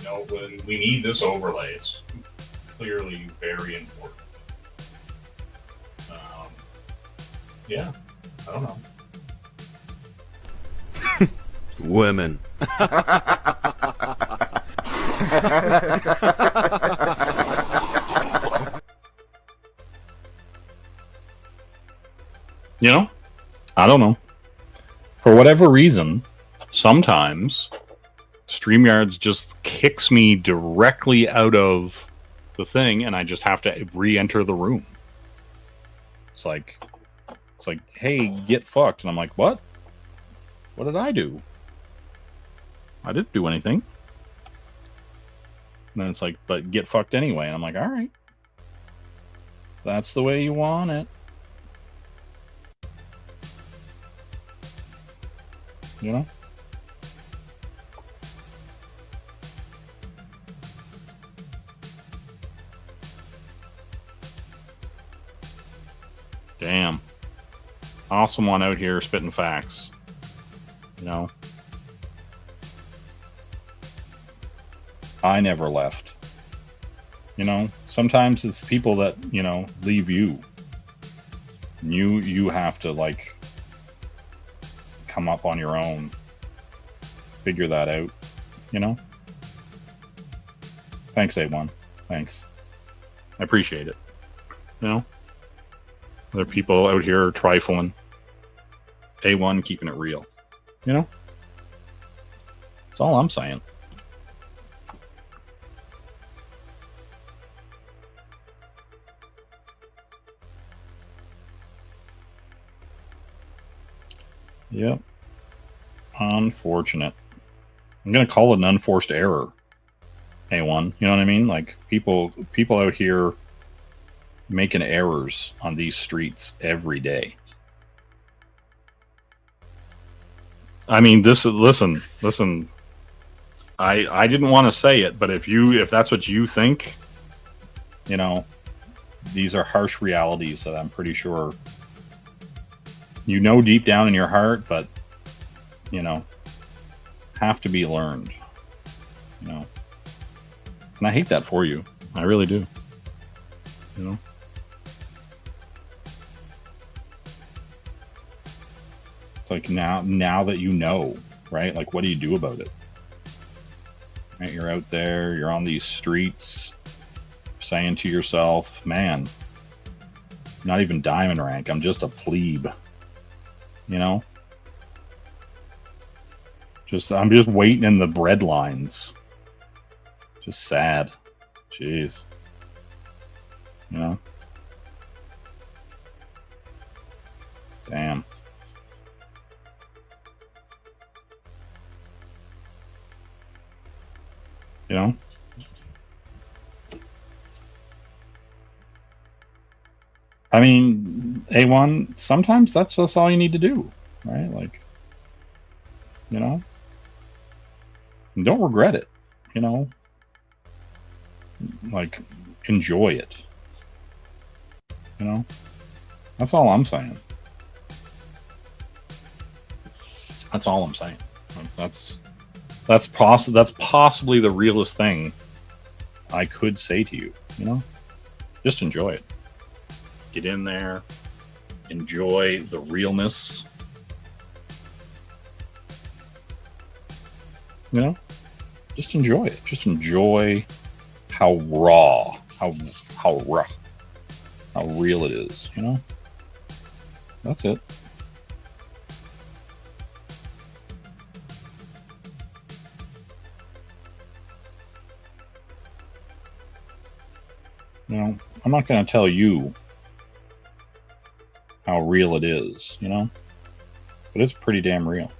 No, we need this overlay. It's clearly very important. Yeah, I don't know. Women. You know, I don't know. For whatever reason, sometimes StreamYards just kicks me directly out of the thing, and I just have to re-enter the room. It's like, hey, get fucked, and I'm like, what? What did I do? I didn't do anything. And then it's like, but get fucked anyway, and I'm like, all right, that's the way you want it. You know? Damn. Awesome one out here spitting facts. You know? I never left. You know? Sometimes it's people that, you know, leave you. You have to, like, come up on your own. Figure that out. You know? Thanks, A1. Thanks. I appreciate it. You know? Other people out here trifling. A1 keeping it real. You know? That's all I'm saying. Yep. Unfortunate. I'm gonna call it an unforced error. A1. You know what I mean? Like people out here making errors on these streets every day. I mean, listen. I didn't want to say it, but if that's what you think, you know, these are harsh realities that I'm pretty sure you know deep down in your heart, but you know, have to be learned. You know. And I hate that for you. I really do. You know? It's like now that you know, right? Like, what do you do about it? Right? You're out there, you're on these streets, saying to yourself, man, not even diamond rank, I'm just a plebe. You know? I'm just waiting in the bread lines. Just sad. Jeez. You know? Damn. You know? I mean, A1, sometimes that's just all you need to do, right? Like, you know? And don't regret it, you know? Like, enjoy it. You know? That's all I'm saying. That's all I'm saying. Like, that's possibly the realest thing I could say to you, you know? Just enjoy it. Get in there. Enjoy the realness. You know? Just enjoy it. Just enjoy how raw, how rough, how real it is, you know? That's it. You know, I'm not going to tell you how real it is, you know? But it's pretty damn real.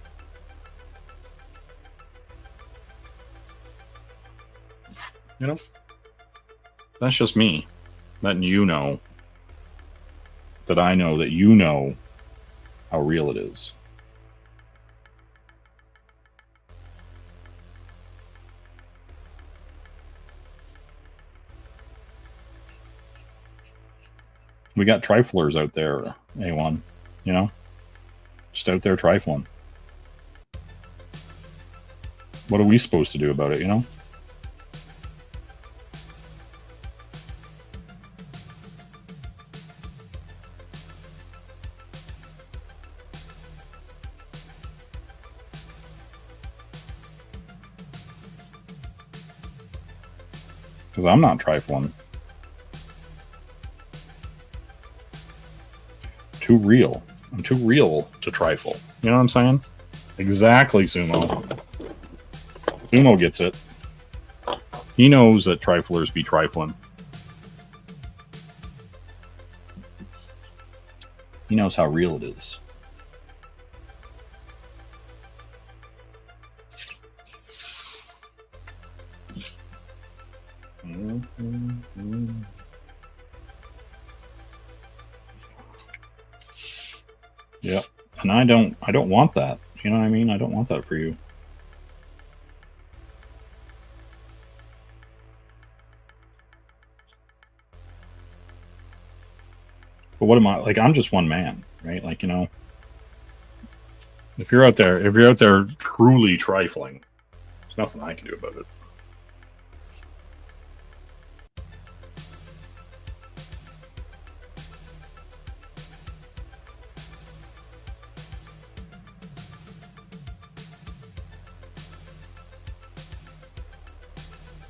You know? That's just me. Letting you know that I know that you know how real it is. We got triflers out there, A1. You know? Just out there trifling. What are we supposed to do about it, you know? Because I'm not trifling. Too real. I'm too real to trifle. You know what I'm saying? Exactly, Sumo. Sumo gets it. He knows that triflers be trifling. He knows how real it is. Yeah, and I don't want that. You know what I mean? I don't want that for you. But what am I like? I'm just one man, right? Like, you know, if you're out there truly trifling, there's nothing I can do about it.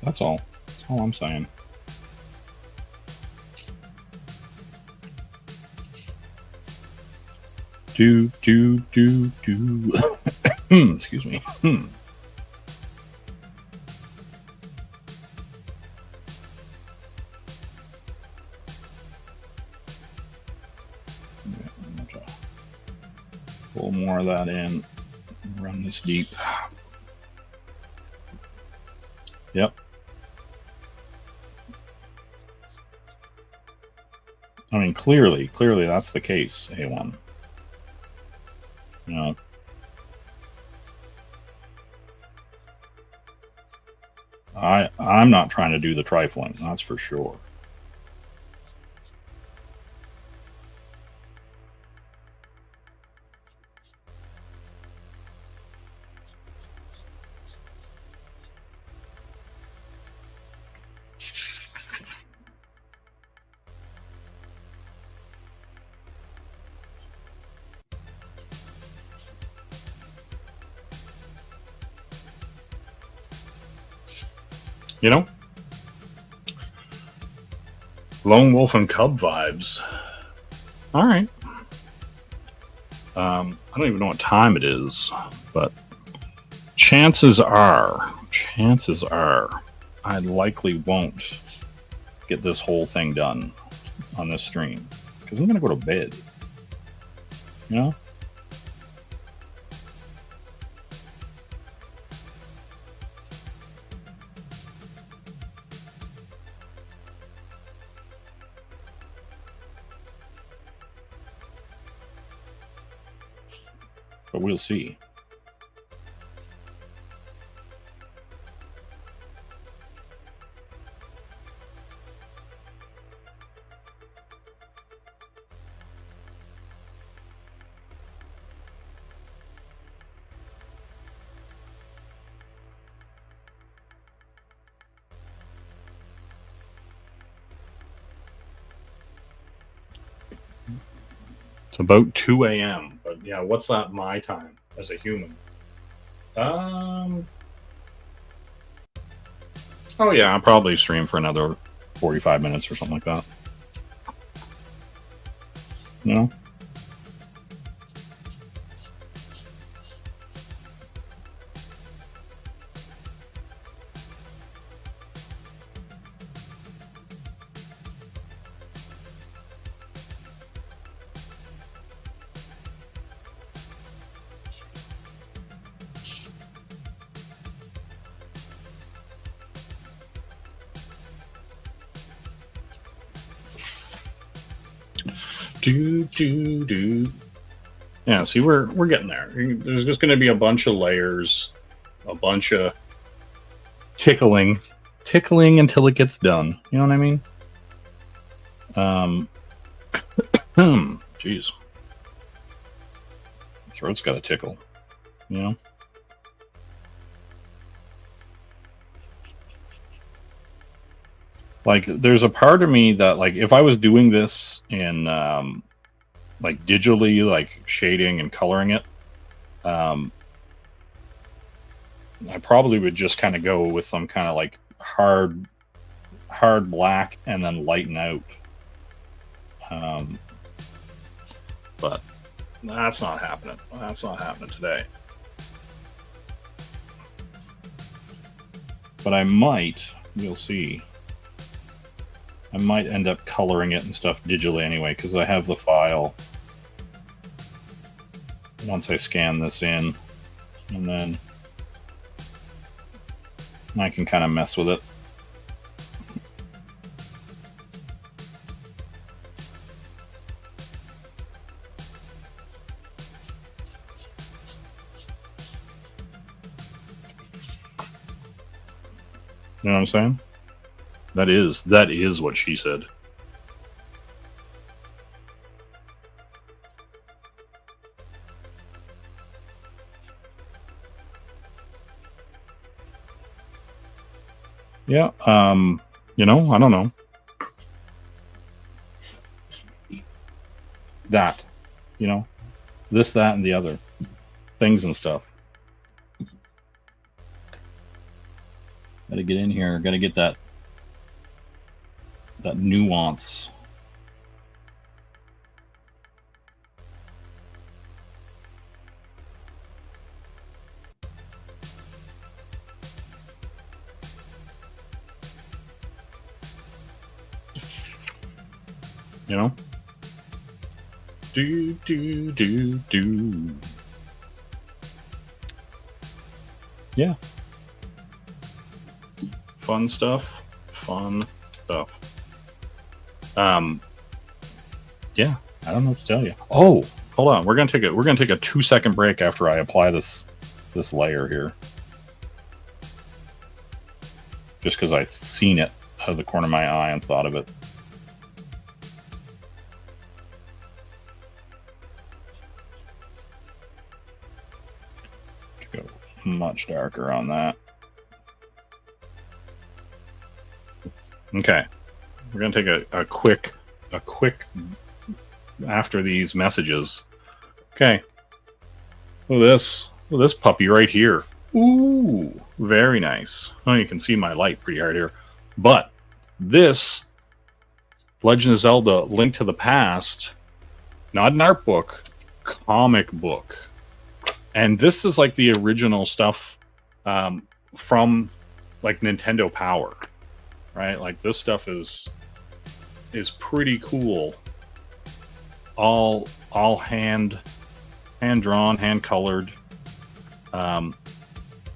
That's all. That's all I'm saying. Do. Excuse me. Pull more of that in. Run this deep. Yep. I mean, clearly that's the case, A1. You know. I'm not trying to do the trifling, that's for sure. You know? Lone Wolf and Cub vibes. All right. I don't even know what time it is, but chances are, I likely won't get this whole thing done on this stream because I'm going to go to bed. You know? But we'll see. It's about 2 a.m. But yeah, what's that my time as a human? Oh yeah, I'll probably stream for another 45 minutes or something like that. You know? Do. Yeah, see, we're getting there. There's just going to be a bunch of layers, a bunch of tickling until it gets done. You know what I mean? Jeez. Throat's got a tickle. You know? Like, there's a part of me that, like, if I was doing this in, like, digitally, like, shading and coloring it, I probably would just kind of go with some kind of, like, hard black and then lighten out. But that's not happening. That's not happening today. But I might, you'll see, I might end up coloring it and stuff digitally anyway, because I have the file. Once I scan this in, and then I can kind of mess with it. You know what I'm saying? That is what she said. Yeah, you know, I don't know. That, you know, this, that, and the other things and stuff. Gotta get in here, gotta get that nuance. You know? Do. Yeah. Fun stuff. Yeah, I don't know what to tell you. Oh, hold on. We're gonna take a 2-second break after I apply this layer here. Just because I've seen it out of the corner of my eye and thought of it. Go much darker on that. Okay, we're gonna take a quick after these messages. Okay, look at this. Look at this puppy right here. Ooh, very nice. Oh, you can see my light pretty hard here. But this Legend of Zelda: Link to the Past, not an art book, comic book. And this is like the original stuff from like Nintendo Power, right? Like this stuff is pretty cool. All hand drawn, hand colored. Yeah,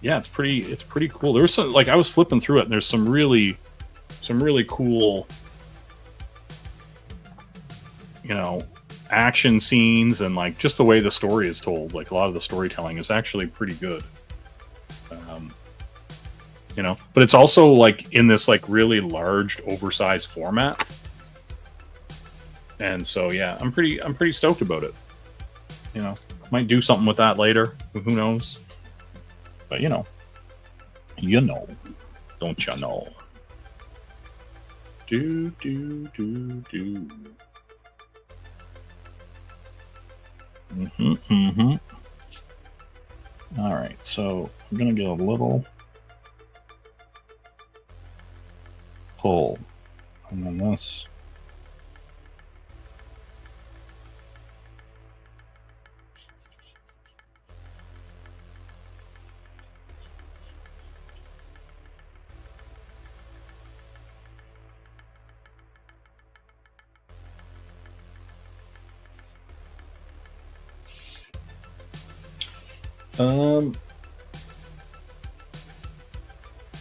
it's pretty cool. There's some, like, I was flipping through it, and there's some really cool, you know, action scenes, and like just the way the story is told. Like a lot of the storytelling is actually pretty good. You know, but it's also like in this like really large, oversized format. And so yeah, I'm pretty stoked about it. You know, might do something with that later. Who knows? But you know, don't you know? Do. All right, so I'm gonna get a little pull, and then this.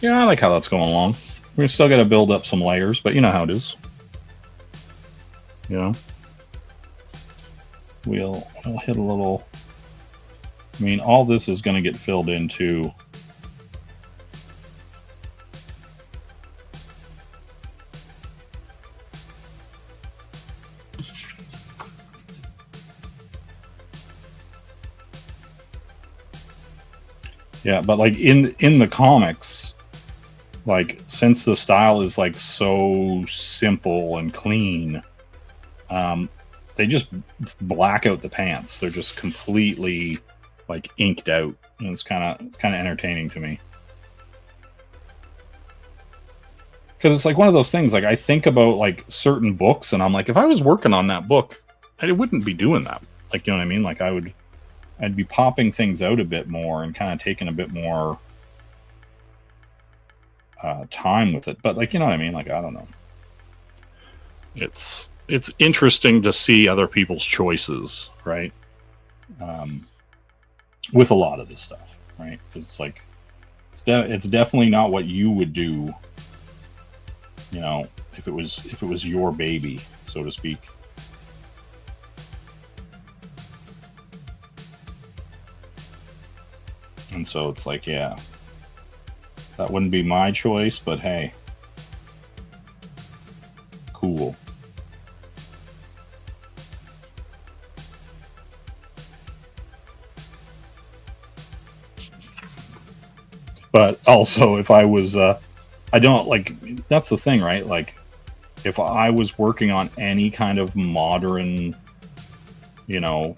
Yeah, I like how that's going along. We still got to build up some layers, but you know how it is. You know, we'll hit a little. I mean, all this is going to get filled into. Yeah, but like in the comics, like since the style is like so simple and clean, they just black out the pants. They're just completely like inked out, and it's kind of entertaining to me. Because it's like one of those things, like I think about like certain books and I'm like, if I was working on that book, I wouldn't be doing that. Like, you know what I mean? Like I'd be popping things out a bit more and kind of taking a bit more time with it. But like, you know what I mean? Like, I don't know. It's interesting to see other people's choices, right? With a lot of this stuff, right? Because it's like, it's definitely not what you would do, you know, if it was your baby, so to speak. And so it's like, yeah, that wouldn't be my choice, but hey, cool. But also, if I was, I don't like, that's the thing, right? Like, if I was working on any kind of modern, you know,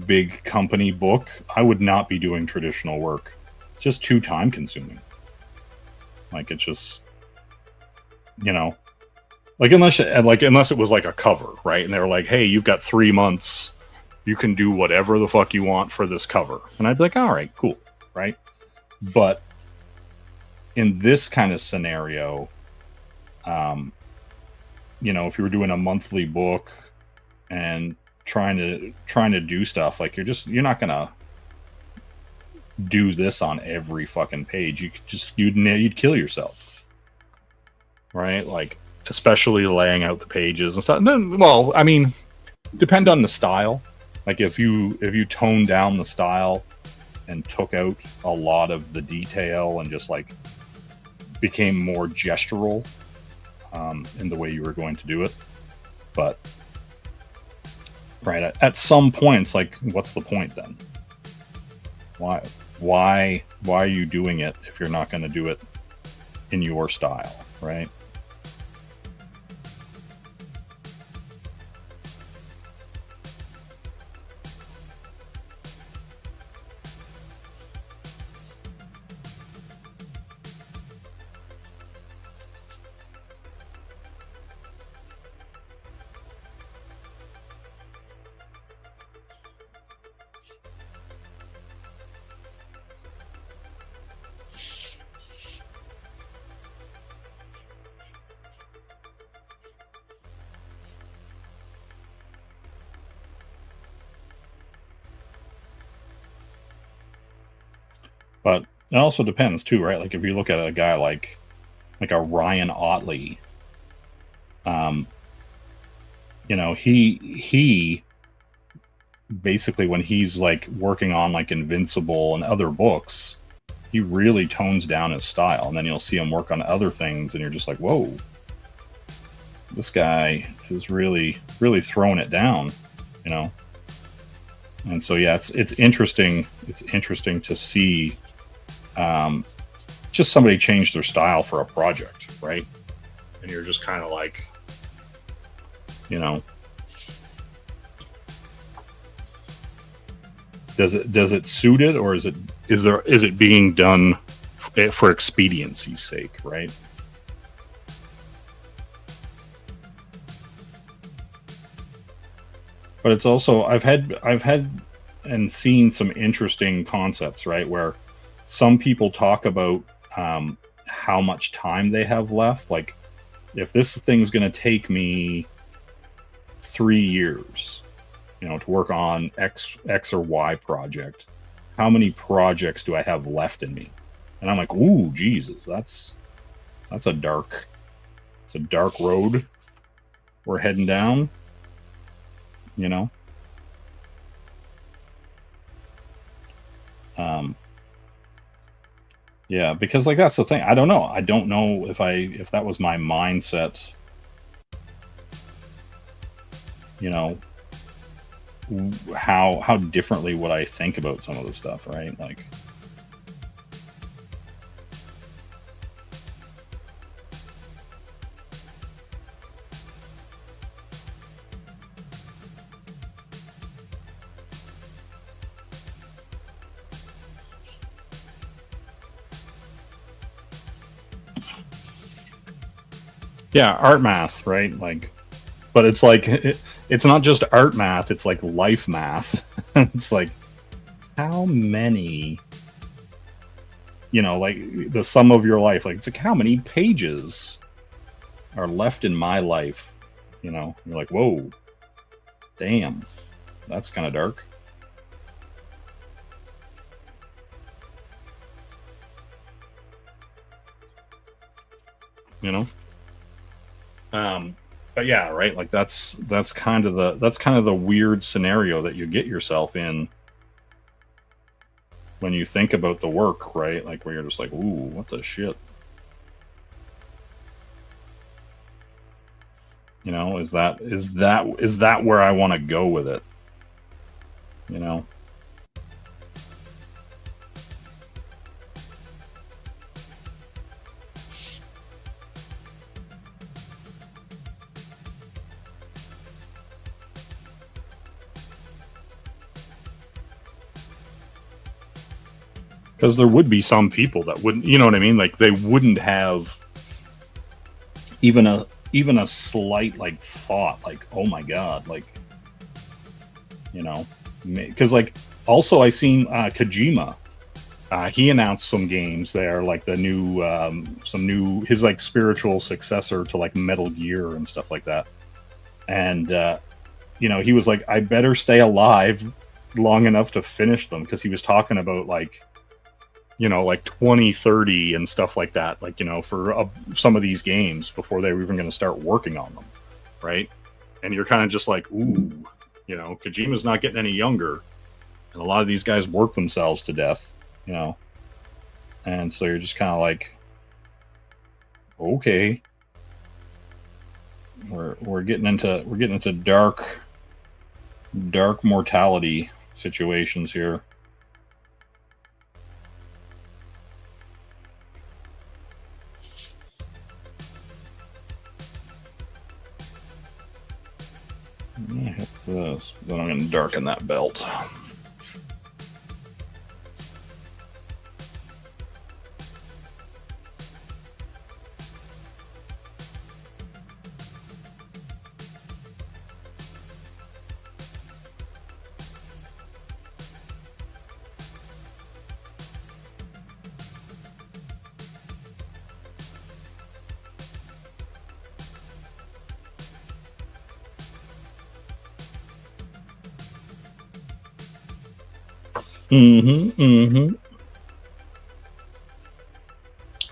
big company book, I would not be doing traditional work. It's just too time consuming. Like, it's just, you know, like unless it was like a cover, right? And they were like, hey, you've got 3 months, you can do whatever the fuck you want for this cover. And I'd be like, all right, cool, right? But in this kind of scenario, you know, if you were doing a monthly book and trying to do stuff, like you're not gonna do this on every fucking page. You'd kill yourself, right? Like, especially laying out the pages and stuff. And then, well, I mean, depend on the style. Like if you tone down the style and took out a lot of the detail and just like became more gestural in the way you were going to do it. But right at some points, like, what's the point then? Why are you doing it if you're not going to do it in your style, right? But it also depends too, right? Like if you look at a guy like a Ryan Otley, you know, he basically, when he's like working on like Invincible and other books, he really tones down his style, and then you'll see him work on other things and you're just like, whoa, this guy is really throwing it down, you know. And so yeah, it's interesting to see just somebody change their style for a project, right? And you're just kind of like, you know, does it suit it, or is it being done for expediency's sake, right? But it's also, I've had and seen some interesting concepts, right, where some people talk about how much time they have left. Like, if this thing's going to take me 3 years, you know, to work on X or Y project, how many projects do I have left in me? And I'm like, ooh, Jesus, that's a dark road we're heading down, you know. Yeah, because like that's the thing. I don't know if that was my mindset, you know, how differently would I think about some of the stuff, right? Like, Yeah, art math, right? Like, but it's like it's not just art math; it's like life math. It's like how many, like the sum of your life. Like it's like how many pages are left in my life. You're like, whoa, damn, that's kind of dark. But yeah, right. Like that's kind of the weird scenario that you get yourself in when you think about the work, right? Like where you're just like, ooh, what the shit? Is that where I want to go with it? Because there would be some people that wouldn't, you know what I mean? Like they wouldn't have even a slight like thought, like, oh my god, like, because like also I seen Kojima. He announced some games there, like the new, his like spiritual successor to like Metal Gear and stuff like that. And he was like, I better stay alive long enough to finish them, because he was talking about like 2030 and stuff like that, like for some of these games before they were even going to start working on them, right? And you're kind of just like, ooh, Kojima's not getting any younger, and a lot of these guys work themselves to death, and so you're just kind of like, okay, we're getting into dark mortality situations here. I'm gonna hit this, then I'm gonna darken that belt.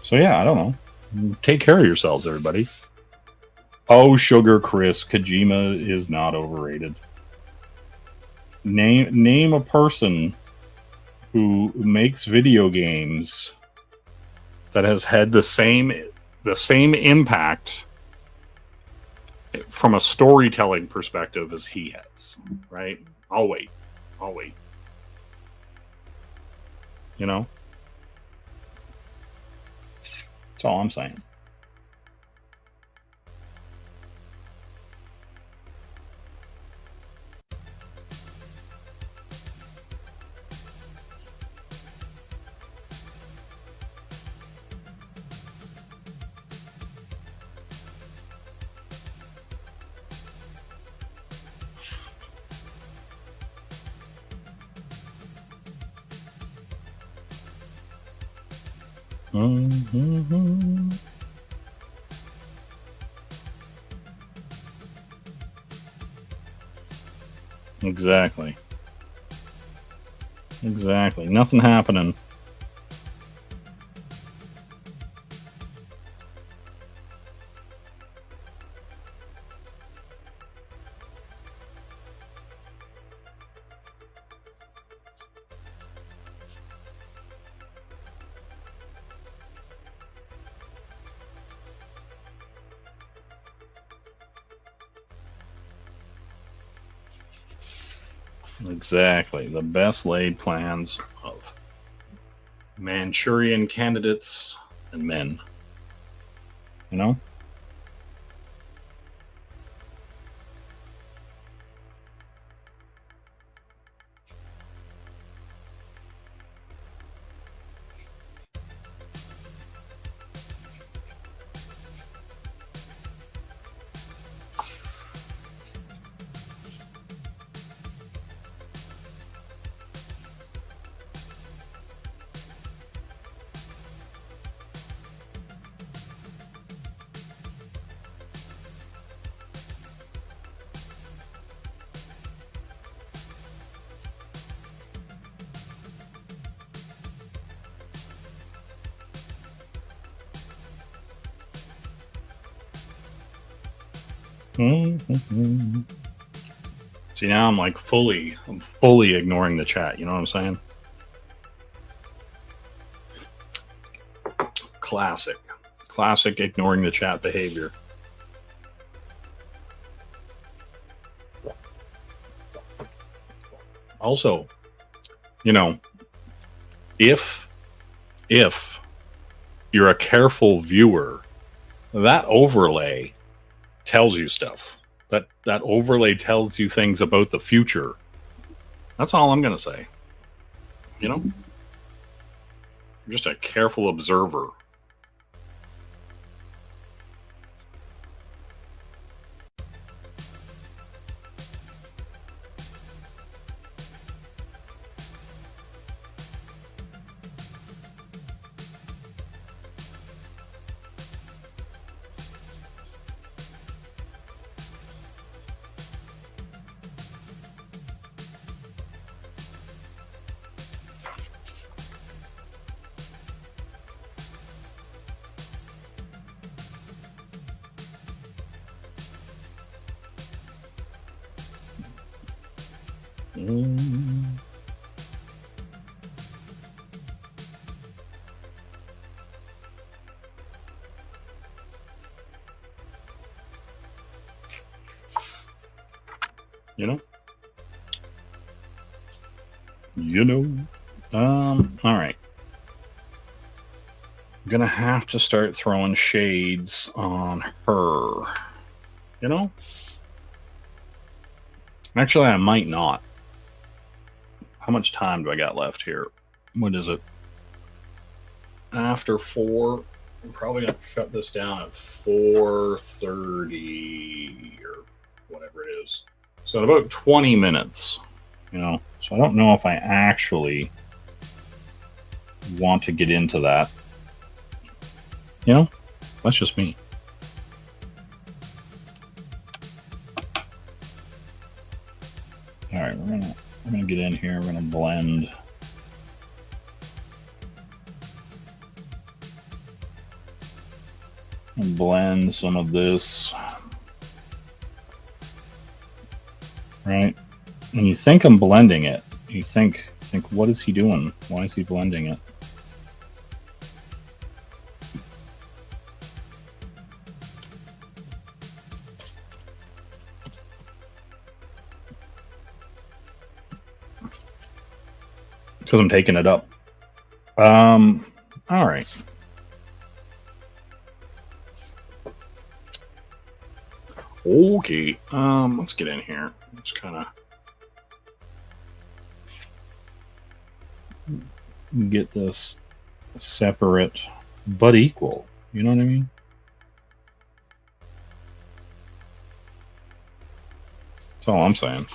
So yeah, I don't know. Take care of yourselves, everybody. Oh, Sugar Chris, Kojima is not overrated. Name a person who makes video games that has had the same impact from a storytelling perspective as he has, right? I'll wait. That's all I'm saying. Exactly. Nothing happening. Exactly. The best laid plans of Manchurian candidates and men. Mhm. See, now I'm fully ignoring the chat. You know what I'm saying? Classic ignoring the chat behavior. Also, you know, if you're a careful viewer, that overlay tells you stuff. That overlay tells you things about the future. That's all I'm going to say. You know? You're just a careful observer. You know? All right. I'm gonna have to start throwing shades on her. You know? Actually, I might not. How much time do I got left here? What is it? After 4. I'm probably gonna shut this down at 4:30 or whatever it is. So in about 20 minutes, you know. So I don't know if I actually want to get into that. You know, that's just me. All right, we're gonna get in here. We're gonna blend. And blend some of this. Right? And you think I'm blending it. You think, what is he doing? Why is he blending it? Because I'm taking it up. All right. Okay. Let's get in here. Just kind of get this separate but equal. You know what I mean? That's all I'm saying.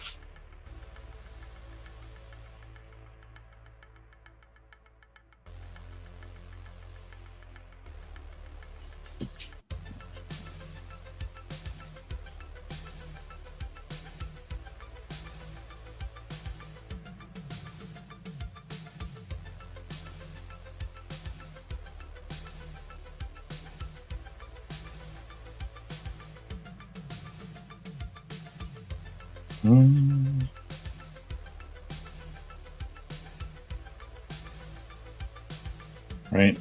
Right?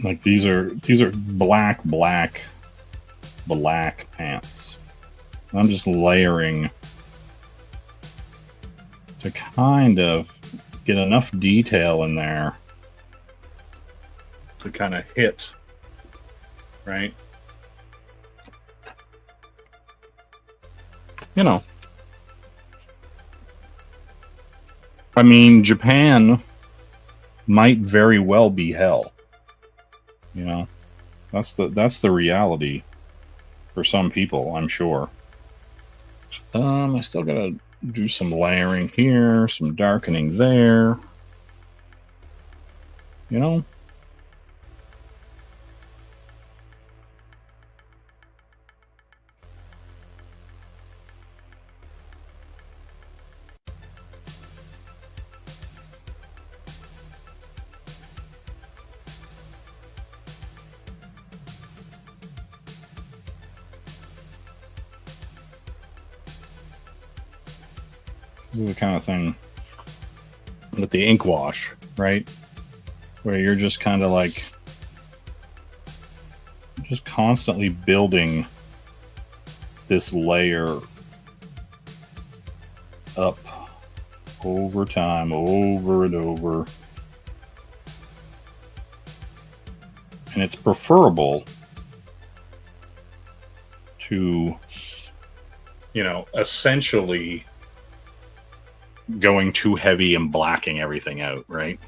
Like these are black pants. I'm just layering to kind of get enough detail in there to kind of hit, right? You know, I mean, Japan might very well be hell. You know, that's the reality for some people, I'm sure. I still gotta do some layering here, some darkening there. You know? This is the kind of thing with the ink wash, right? Where you're just kind of like just constantly building this layer up over time, over and over. And it's preferable to, you know, essentially going too heavy and blacking everything out, right?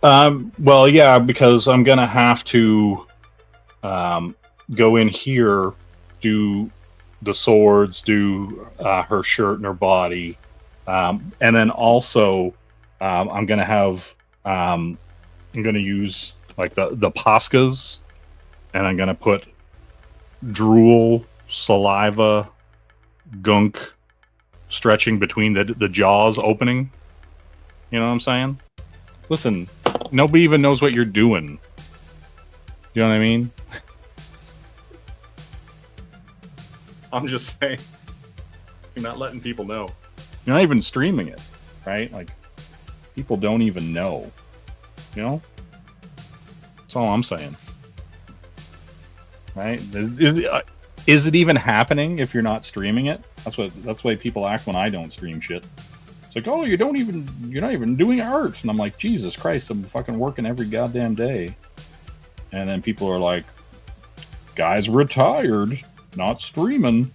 Well, yeah, because I'm gonna have to go in here, do the swords, do her shirt and her body, and then also I'm gonna have I'm gonna use like the pascas, and I'm gonna put drool, saliva, gunk stretching between the jaws opening. You know what I'm saying? Listen, nobody even knows what you're doing. You know what I mean? I'm just saying. You're not letting people know. You're not even streaming it, right? Like, people don't even know. You know? That's all I'm saying. Right? Is it even happening if you're not streaming it? That's why people act when I don't stream shit. It's like, oh, you're not even doing art. And I'm like, Jesus Christ, I'm fucking working every goddamn day. And then people are like, guy's retired, not streaming.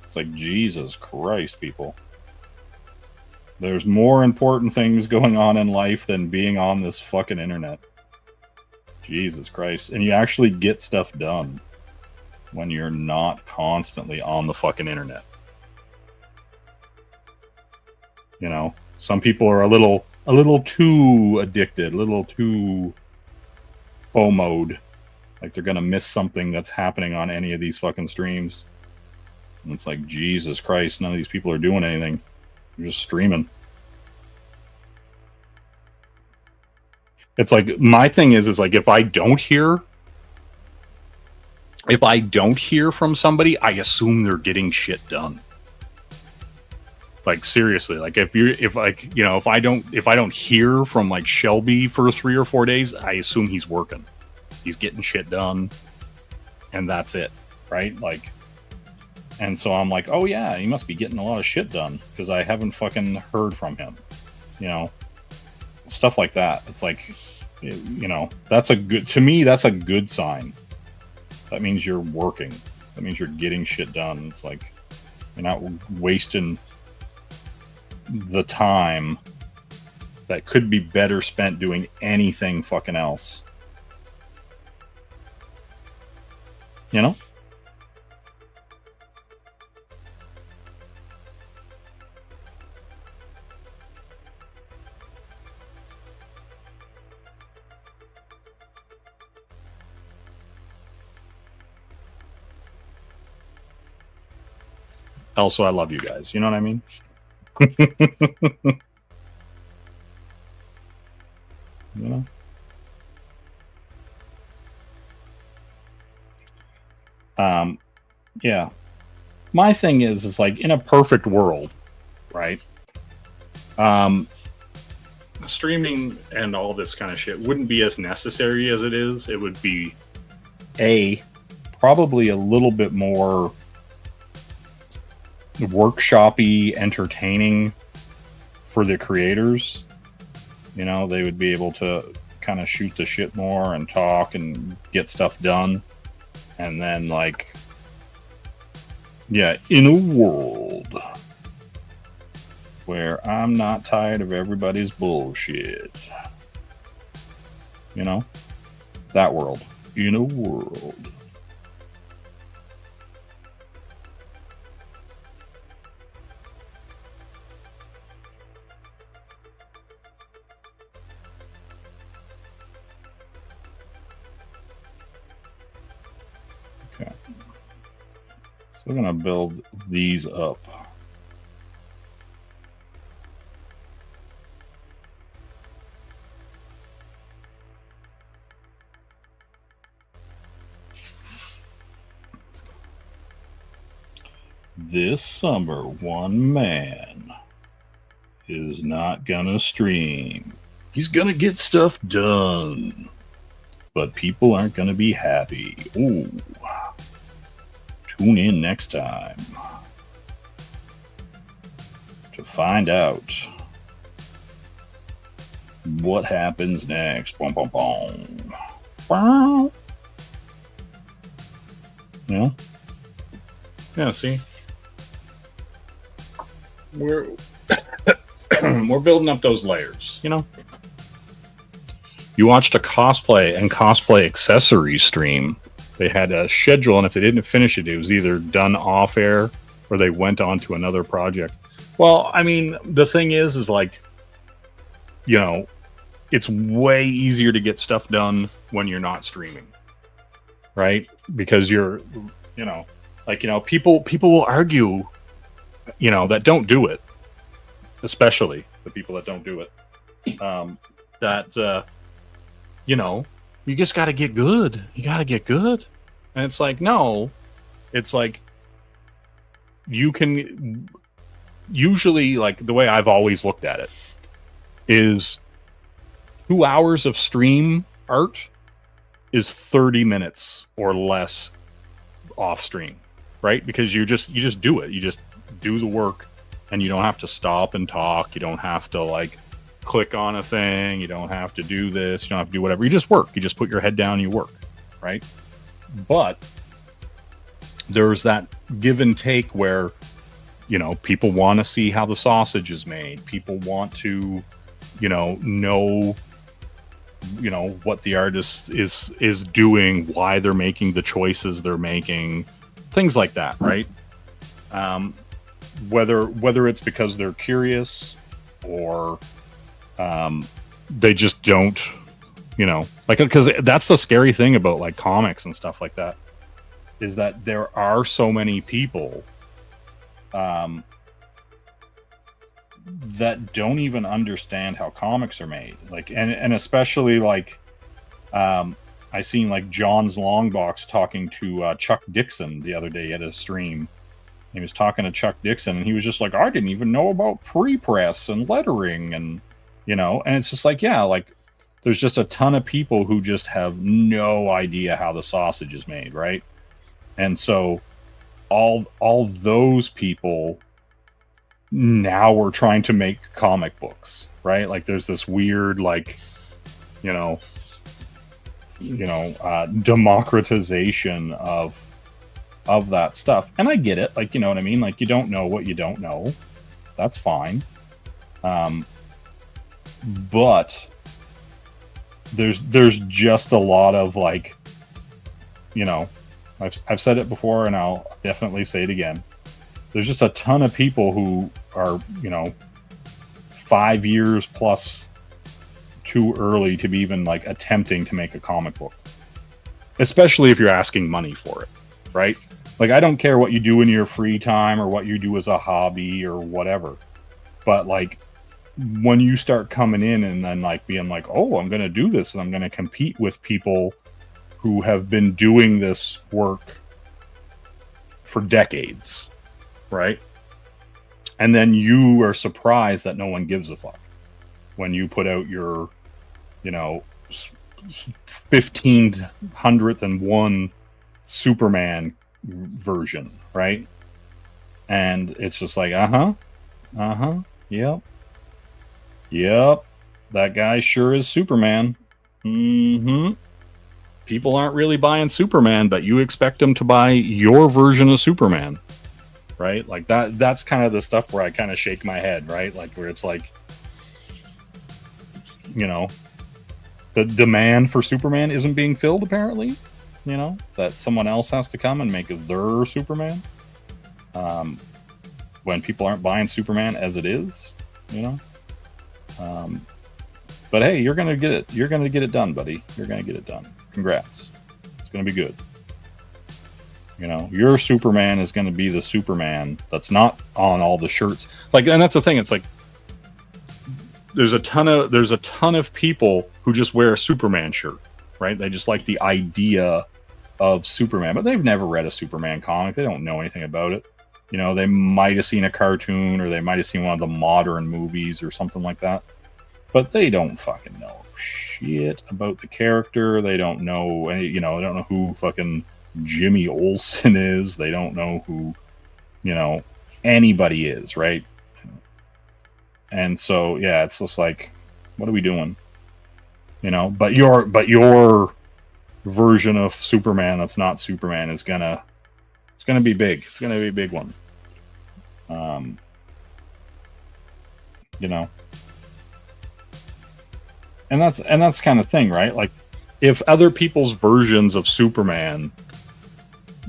It's like, Jesus Christ, people. There's more important things going on in life than being on this fucking internet. Jesus Christ. And you actually get stuff done when you're not constantly on the fucking internet. You know, some people are a little too addicted, a little too FOMO'd. Like they're gonna miss something that's happening on any of these fucking streams. And it's like, Jesus Christ, none of these people are doing anything. They're just streaming. It's like, my thing is like, if I don't hear from somebody, I assume they're getting shit done. Like, seriously, like if I don't hear from like Shelby for 3 or 4 days, I assume he's working. He's getting shit done, and that's it, right? Like, and so I'm like, oh yeah, he must be getting a lot of shit done because I haven't fucking heard from him, you know, stuff like that. It's like, you know, that's a good sign. That means you're working. That means you're getting shit done. It's like you're not wasting the time that could be better spent doing anything fucking else. You know? Also, I love you guys. You know what I mean? You know? Yeah. My thing is like, in a perfect world, right? Streaming and all this kind of shit wouldn't be as necessary as it is. It would be probably a little bit more workshopy, entertaining for the creators. You know, they would be able to kind of shoot the shit more and talk and get stuff done. And then, like, yeah, in a world where I'm not tired of everybody's bullshit. You know? That world. In a world. Okay. So we're going to build these up. this summer, one man is not gonna stream. He's gonna get stuff done, but people aren't gonna be happy. Ooh. Tune in next time to find out what happens next. Boom, boom, boom. Bow. Yeah. Yeah, see? We're we're building up those layers, you know? You watched a cosplay and cosplay accessories stream. They had a schedule, and if they didn't finish it, it was either done off air or they went on to another project. Well, I mean, the thing is like, you know, it's way easier to get stuff done when you're not streaming, right? Because you're, you know, like, you know, people will argue, you know, that don't do it, especially the people that don't do it, you know, you just got to get good. You got to get good. And it's like, no, it's like, you can usually, like, the way I've always looked at it is 2 hours of stream art is 30 minutes or less off stream, right? Because you just do it. You just do the work, and you don't have to stop and talk. You don't have to, like, click on a thing. You don't have to do this. You don't have to do whatever. You just work. You just put your head down and you work, right? But there's that give and take where, you know, people want to see how the sausage is made. People want to, you know what the artist is doing, why they're making the choices they're making, things like that, right? Whether it's because they're curious or they just don't, you know, like, because that's the scary thing about, like, comics and stuff like that, is that there are so many people that don't even understand how comics are made, like, and especially, like, I seen, like, John's Longbox talking to Chuck Dixon the other day at a stream. He was talking to Chuck Dixon, and he was just like, I didn't even know about pre-press and lettering, and, you know, and it's just like, yeah, like, there's just a ton of people who just have no idea how the sausage is made, right? And so all those people now we're trying to make comic books, right? Like, there's this weird, like, democratization of that stuff. And I get it. Like, you know what I mean? Like, you don't know what you don't know. That's fine. But there's just a lot of, like, you know, I've said it before, and I'll definitely say it again. There's just a ton of people who are, you know, 5 years plus too early to be even, like, attempting to make a comic book. Especially if you're asking money for it, right? Like, I don't care what you do in your free time or what you do as a hobby or whatever. But, like, when you start coming in and then, like, being like, oh, I'm going to do this and I'm going to compete with people who have been doing this work for decades, right? And then you are surprised that no one gives a fuck when you put out your, you know, 1501 Superman version, right? And it's just like, yep, that guy sure is Superman. People aren't really buying Superman, but you expect them to buy your version of Superman, right? Like, that's kind of the stuff where I kind of shake my head, right? Like, where it's like, you know, the demand for Superman isn't being filled, apparently, you know, that someone else has to come and make their Superman, when people aren't buying Superman as it is, you know. But hey, you're gonna get it. You're gonna get it done, buddy. You're gonna get it done. Congrats. It's gonna be good. You know, your Superman is gonna be the Superman that's not on all the shirts. Like, and that's the thing. It's like, there's a ton of people who just wear a Superman shirt, right? They just like the idea of Superman, but they've never read a Superman comic. They don't know anything about it. You know, they might have seen a cartoon or they might have seen one of the modern movies or something like that. But they don't fucking know shit about the character. They don't know any, you know, they don't know who fucking Jimmy Olsen is. They don't know who, you know, anybody is, right? And so, yeah, it's just like, what are we doing? You know, but your version of Superman that's not Superman is gonna be big. It's gonna be a big one. You know, and that's kind of thing, right? Like, if other people's versions of Superman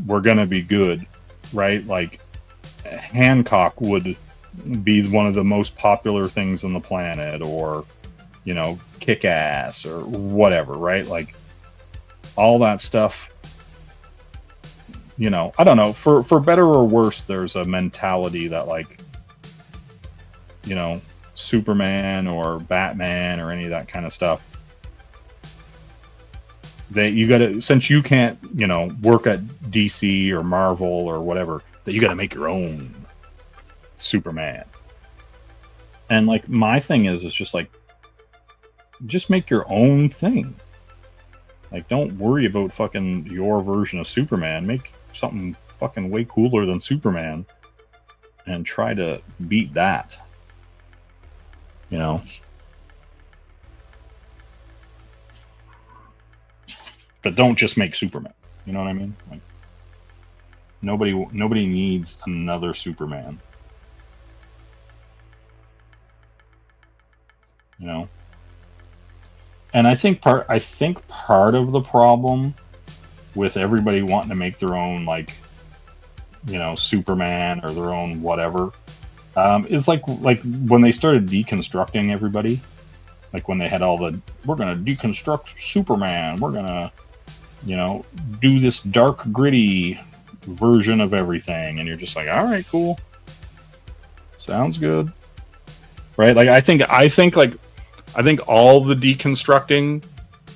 were gonna be good, right? Like, Hancock would be one of the most popular things on the planet, or, you know, Kick-Ass or whatever, right? Like, all that stuff, you know, I don't know, for better or worse, there's a mentality that, like, you know, Superman or Batman or any of that kind of stuff, that you gotta, since you can't, you know, work at DC or Marvel or whatever, that you gotta make your own Superman. And, like, my thing is just like, just make your own thing. Like, don't worry about fucking your version of Superman. Make something fucking way cooler than Superman and try to beat that. You know? But don't just make Superman. You know what I mean? Like, nobody needs another Superman. You know? And I think part of the problem with everybody wanting to make their own, like, you know, Superman or their own whatever, is like when they started deconstructing everybody, like when they had all the, we're gonna deconstruct Superman, we're gonna, you know, do this dark, gritty version of everything, and you're just like, all right, cool, sounds good, right? Like, I think all the deconstructing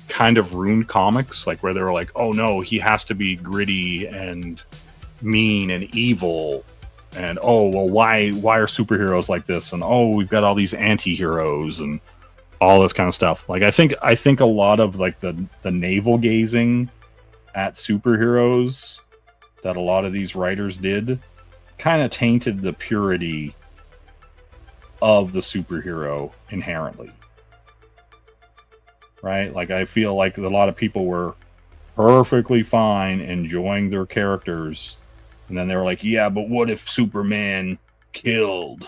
kind of ruined comics, like where they were like, oh no, he has to be gritty and mean and evil, and oh well, why are superheroes like this, and oh, we've got all these anti-heroes and all this kind of stuff. Like, I think a lot of, like, the navel gazing at superheroes that a lot of these writers did kind of tainted the purity of the superhero inherently. Right? Like, I feel like a lot of people were perfectly fine enjoying their characters, and then they were like, yeah, but what if Superman killed?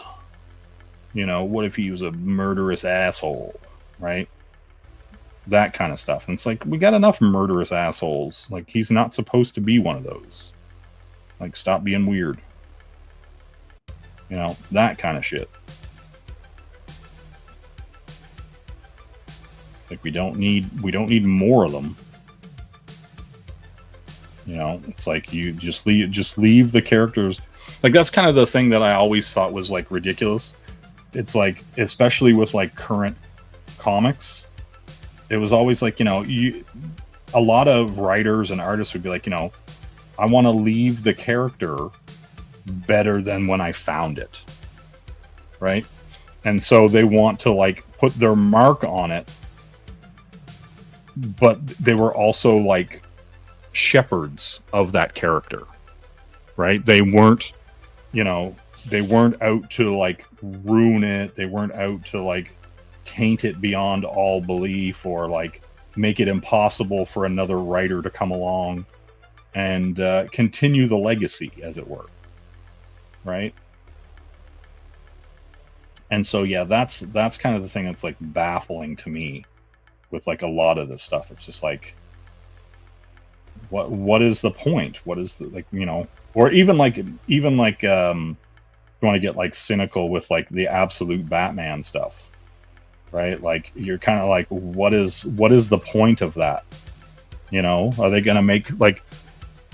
You know, what if he was a murderous asshole? Right? That kind of stuff. And it's like, we got enough murderous assholes. Like, he's not supposed to be one of those. Like, stop being weird. You know, that kind of shit. It's like, we don't need more of them. You know, it's like, you just leave the characters. Like, that's kind of the thing that I always thought was, like, ridiculous. It's like, especially with, like, current comics, it was always like, you know, a lot of writers and artists would be like, you know, I want to leave the character better than when I found it, right? And so they want to, like, put their mark on it, but they were also, like, shepherds of that character, right? They weren't, you know, they weren't out to, like, ruin it. They weren't out to, like, taint it beyond all belief, or, like, make it impossible for another writer to come along and continue the legacy, as it were, right? And so, yeah, that's kind of the thing that's, like, baffling to me with, like, a lot of this stuff. It's just like, what is the point? What is the, like, you know, or even like you want to get, like, cynical with, like, the absolute Batman stuff, right? Like, you're kind of like, what is the point of that? You know, are they gonna make, like,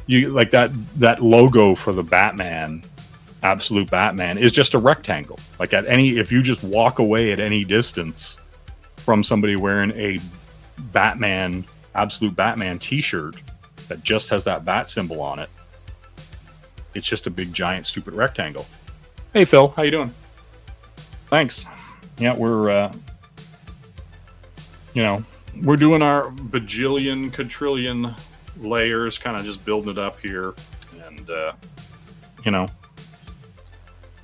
you, like, that logo for the Batman, absolute Batman, is just a rectangle. Like, if you just walk away at any distance from somebody wearing a Batman, absolute Batman t-shirt that just has that bat symbol on it, It's just a big, giant, stupid rectangle. Hey, Phil, how you doing? Thanks. Yeah, we're we're doing our bajillion, quadrillion layers, kind of just building it up here, and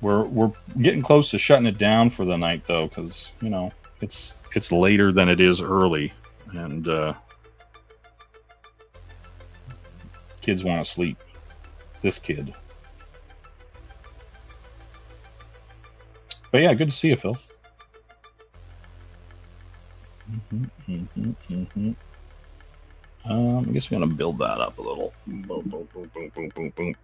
we're getting close to shutting it down for the night, though, because it's later than it is early, and kids want to sleep. This kid. But yeah, good to see you, Phil. I guess we're gonna build that up a little. Boom, boom, boom, boom, boom, boom, boom.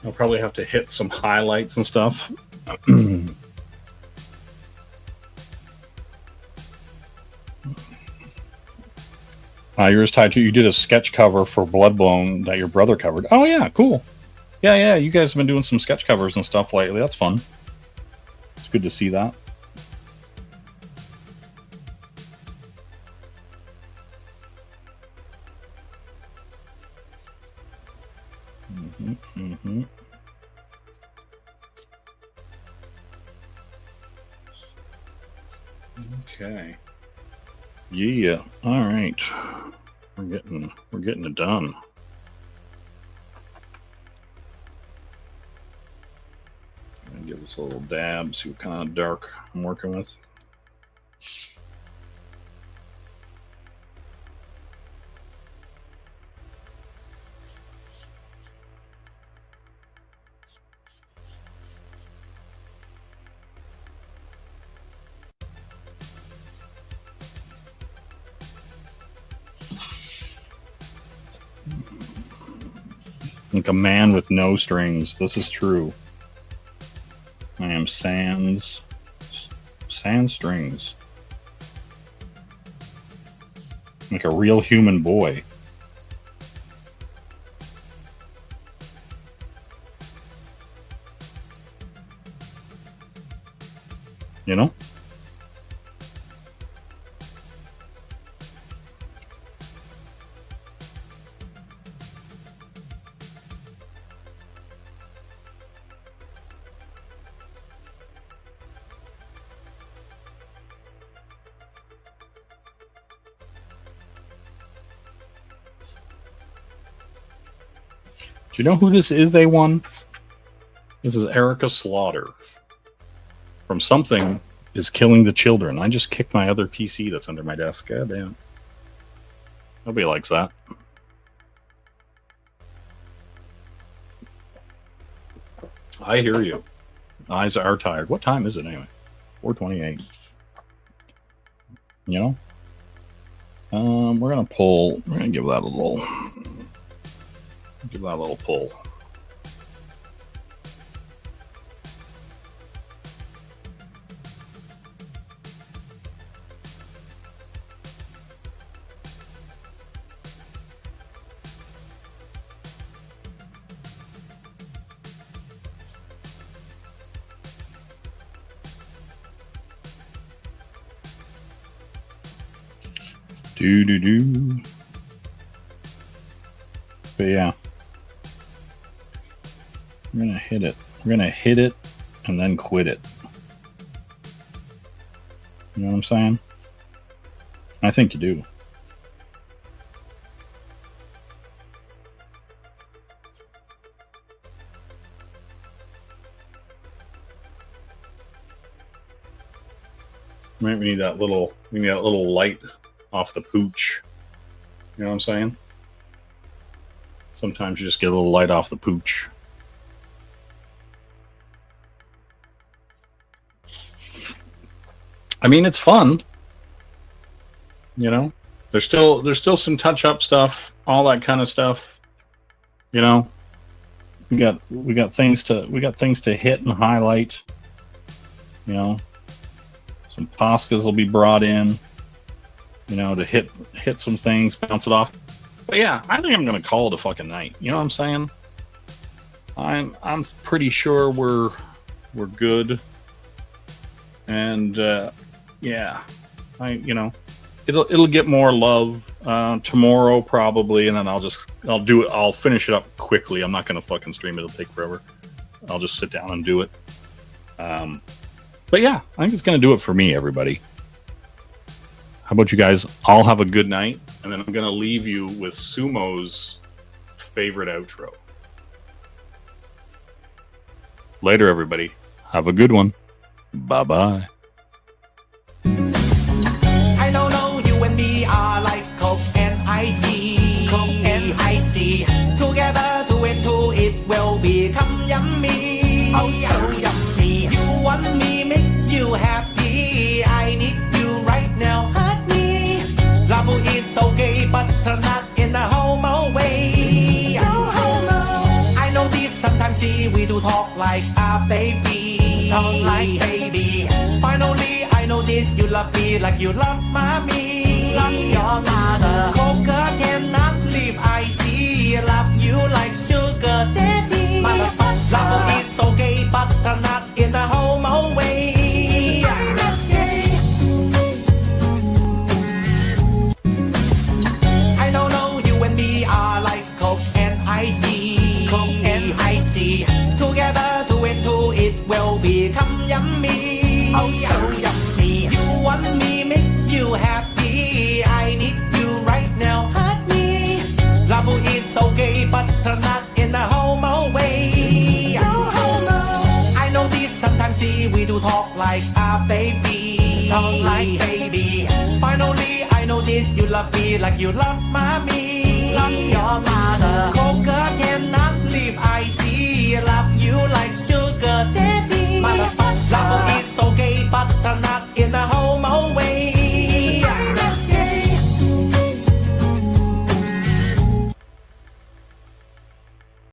I'll probably have to hit some highlights and stuff. Yours tied to you did a sketch cover for Bloodbone that your brother covered. Oh yeah, cool. Yeah. You guys have been doing some sketch covers and stuff lately. That's fun. It's good to see that. Okay. Yeah. All right. We're getting it done. I'm gonna give this a little dab, see what kind of dark I'm working with. Like a man with no strings. This is true. I am sans strings. Like a real human boy. You know? Do you know who this is, A1? This is Erika Slaughter. From Something is Killing the Children. I just kicked my other PC that's under my desk. God damn. Nobody likes that. I hear you. Eyes are tired. What time is it anyway? 4:28. You know? We're gonna pull. We're gonna give that a little pull. Do. But yeah. We're gonna hit it. We're gonna hit it and then quit it. You know what I'm saying? I think you do. We need that little light off the pooch. You know what I'm saying? Sometimes you just get a little light off the pooch. I mean, it's fun. You know, there's still some touch-up stuff, all that kind of stuff. You know, we got things to hit and highlight. You know, some Pascas will be brought in. You know, to hit some things, bounce it off. But yeah, I think I'm gonna call it a fucking night. You know what I'm saying? I'm pretty sure we're good. And yeah, it'll get more love tomorrow probably, and then I'll finish it up quickly. I'm not gonna fucking stream it. It'll take forever. I'll just sit down and do it. But yeah, I think it's gonna do it for me, everybody. How about you guys all have a good night, and then I'm gonna leave you with Sumo's favorite outro. Later, everybody. Have a good one. Bye-bye. I don't know, you and me are like Coke and icy. Coke and icy. Together, two and two, it will become yummy. Oh, so yummy. You want me, make you happy. I need you right now. Hurt me. Love is okay, but not in a homo way. No homo. I know this sometimes, see, we do talk like a baby. Talk like baby. Finally, I know this, you love me like you love mommy. Love your mother. Coca cannot live, I see. Love you like sugar daddy. Motherfucker, love is okay, but not in a homo way. I don't know, you and me are like Coke and icy. Coke and icy. Together, two and two, it will become yummy. Oh, so yummy. You want me, make you happy. I need you right now. Hurt me. Love is okay, but not in a homo way. No homo. I know this sometimes, see, we do talk like a baby. Talk like baby. Finally, I know this, you love me like you love mommy. Love your mother. Coca cannot live, I see. Love you like sugar daddy.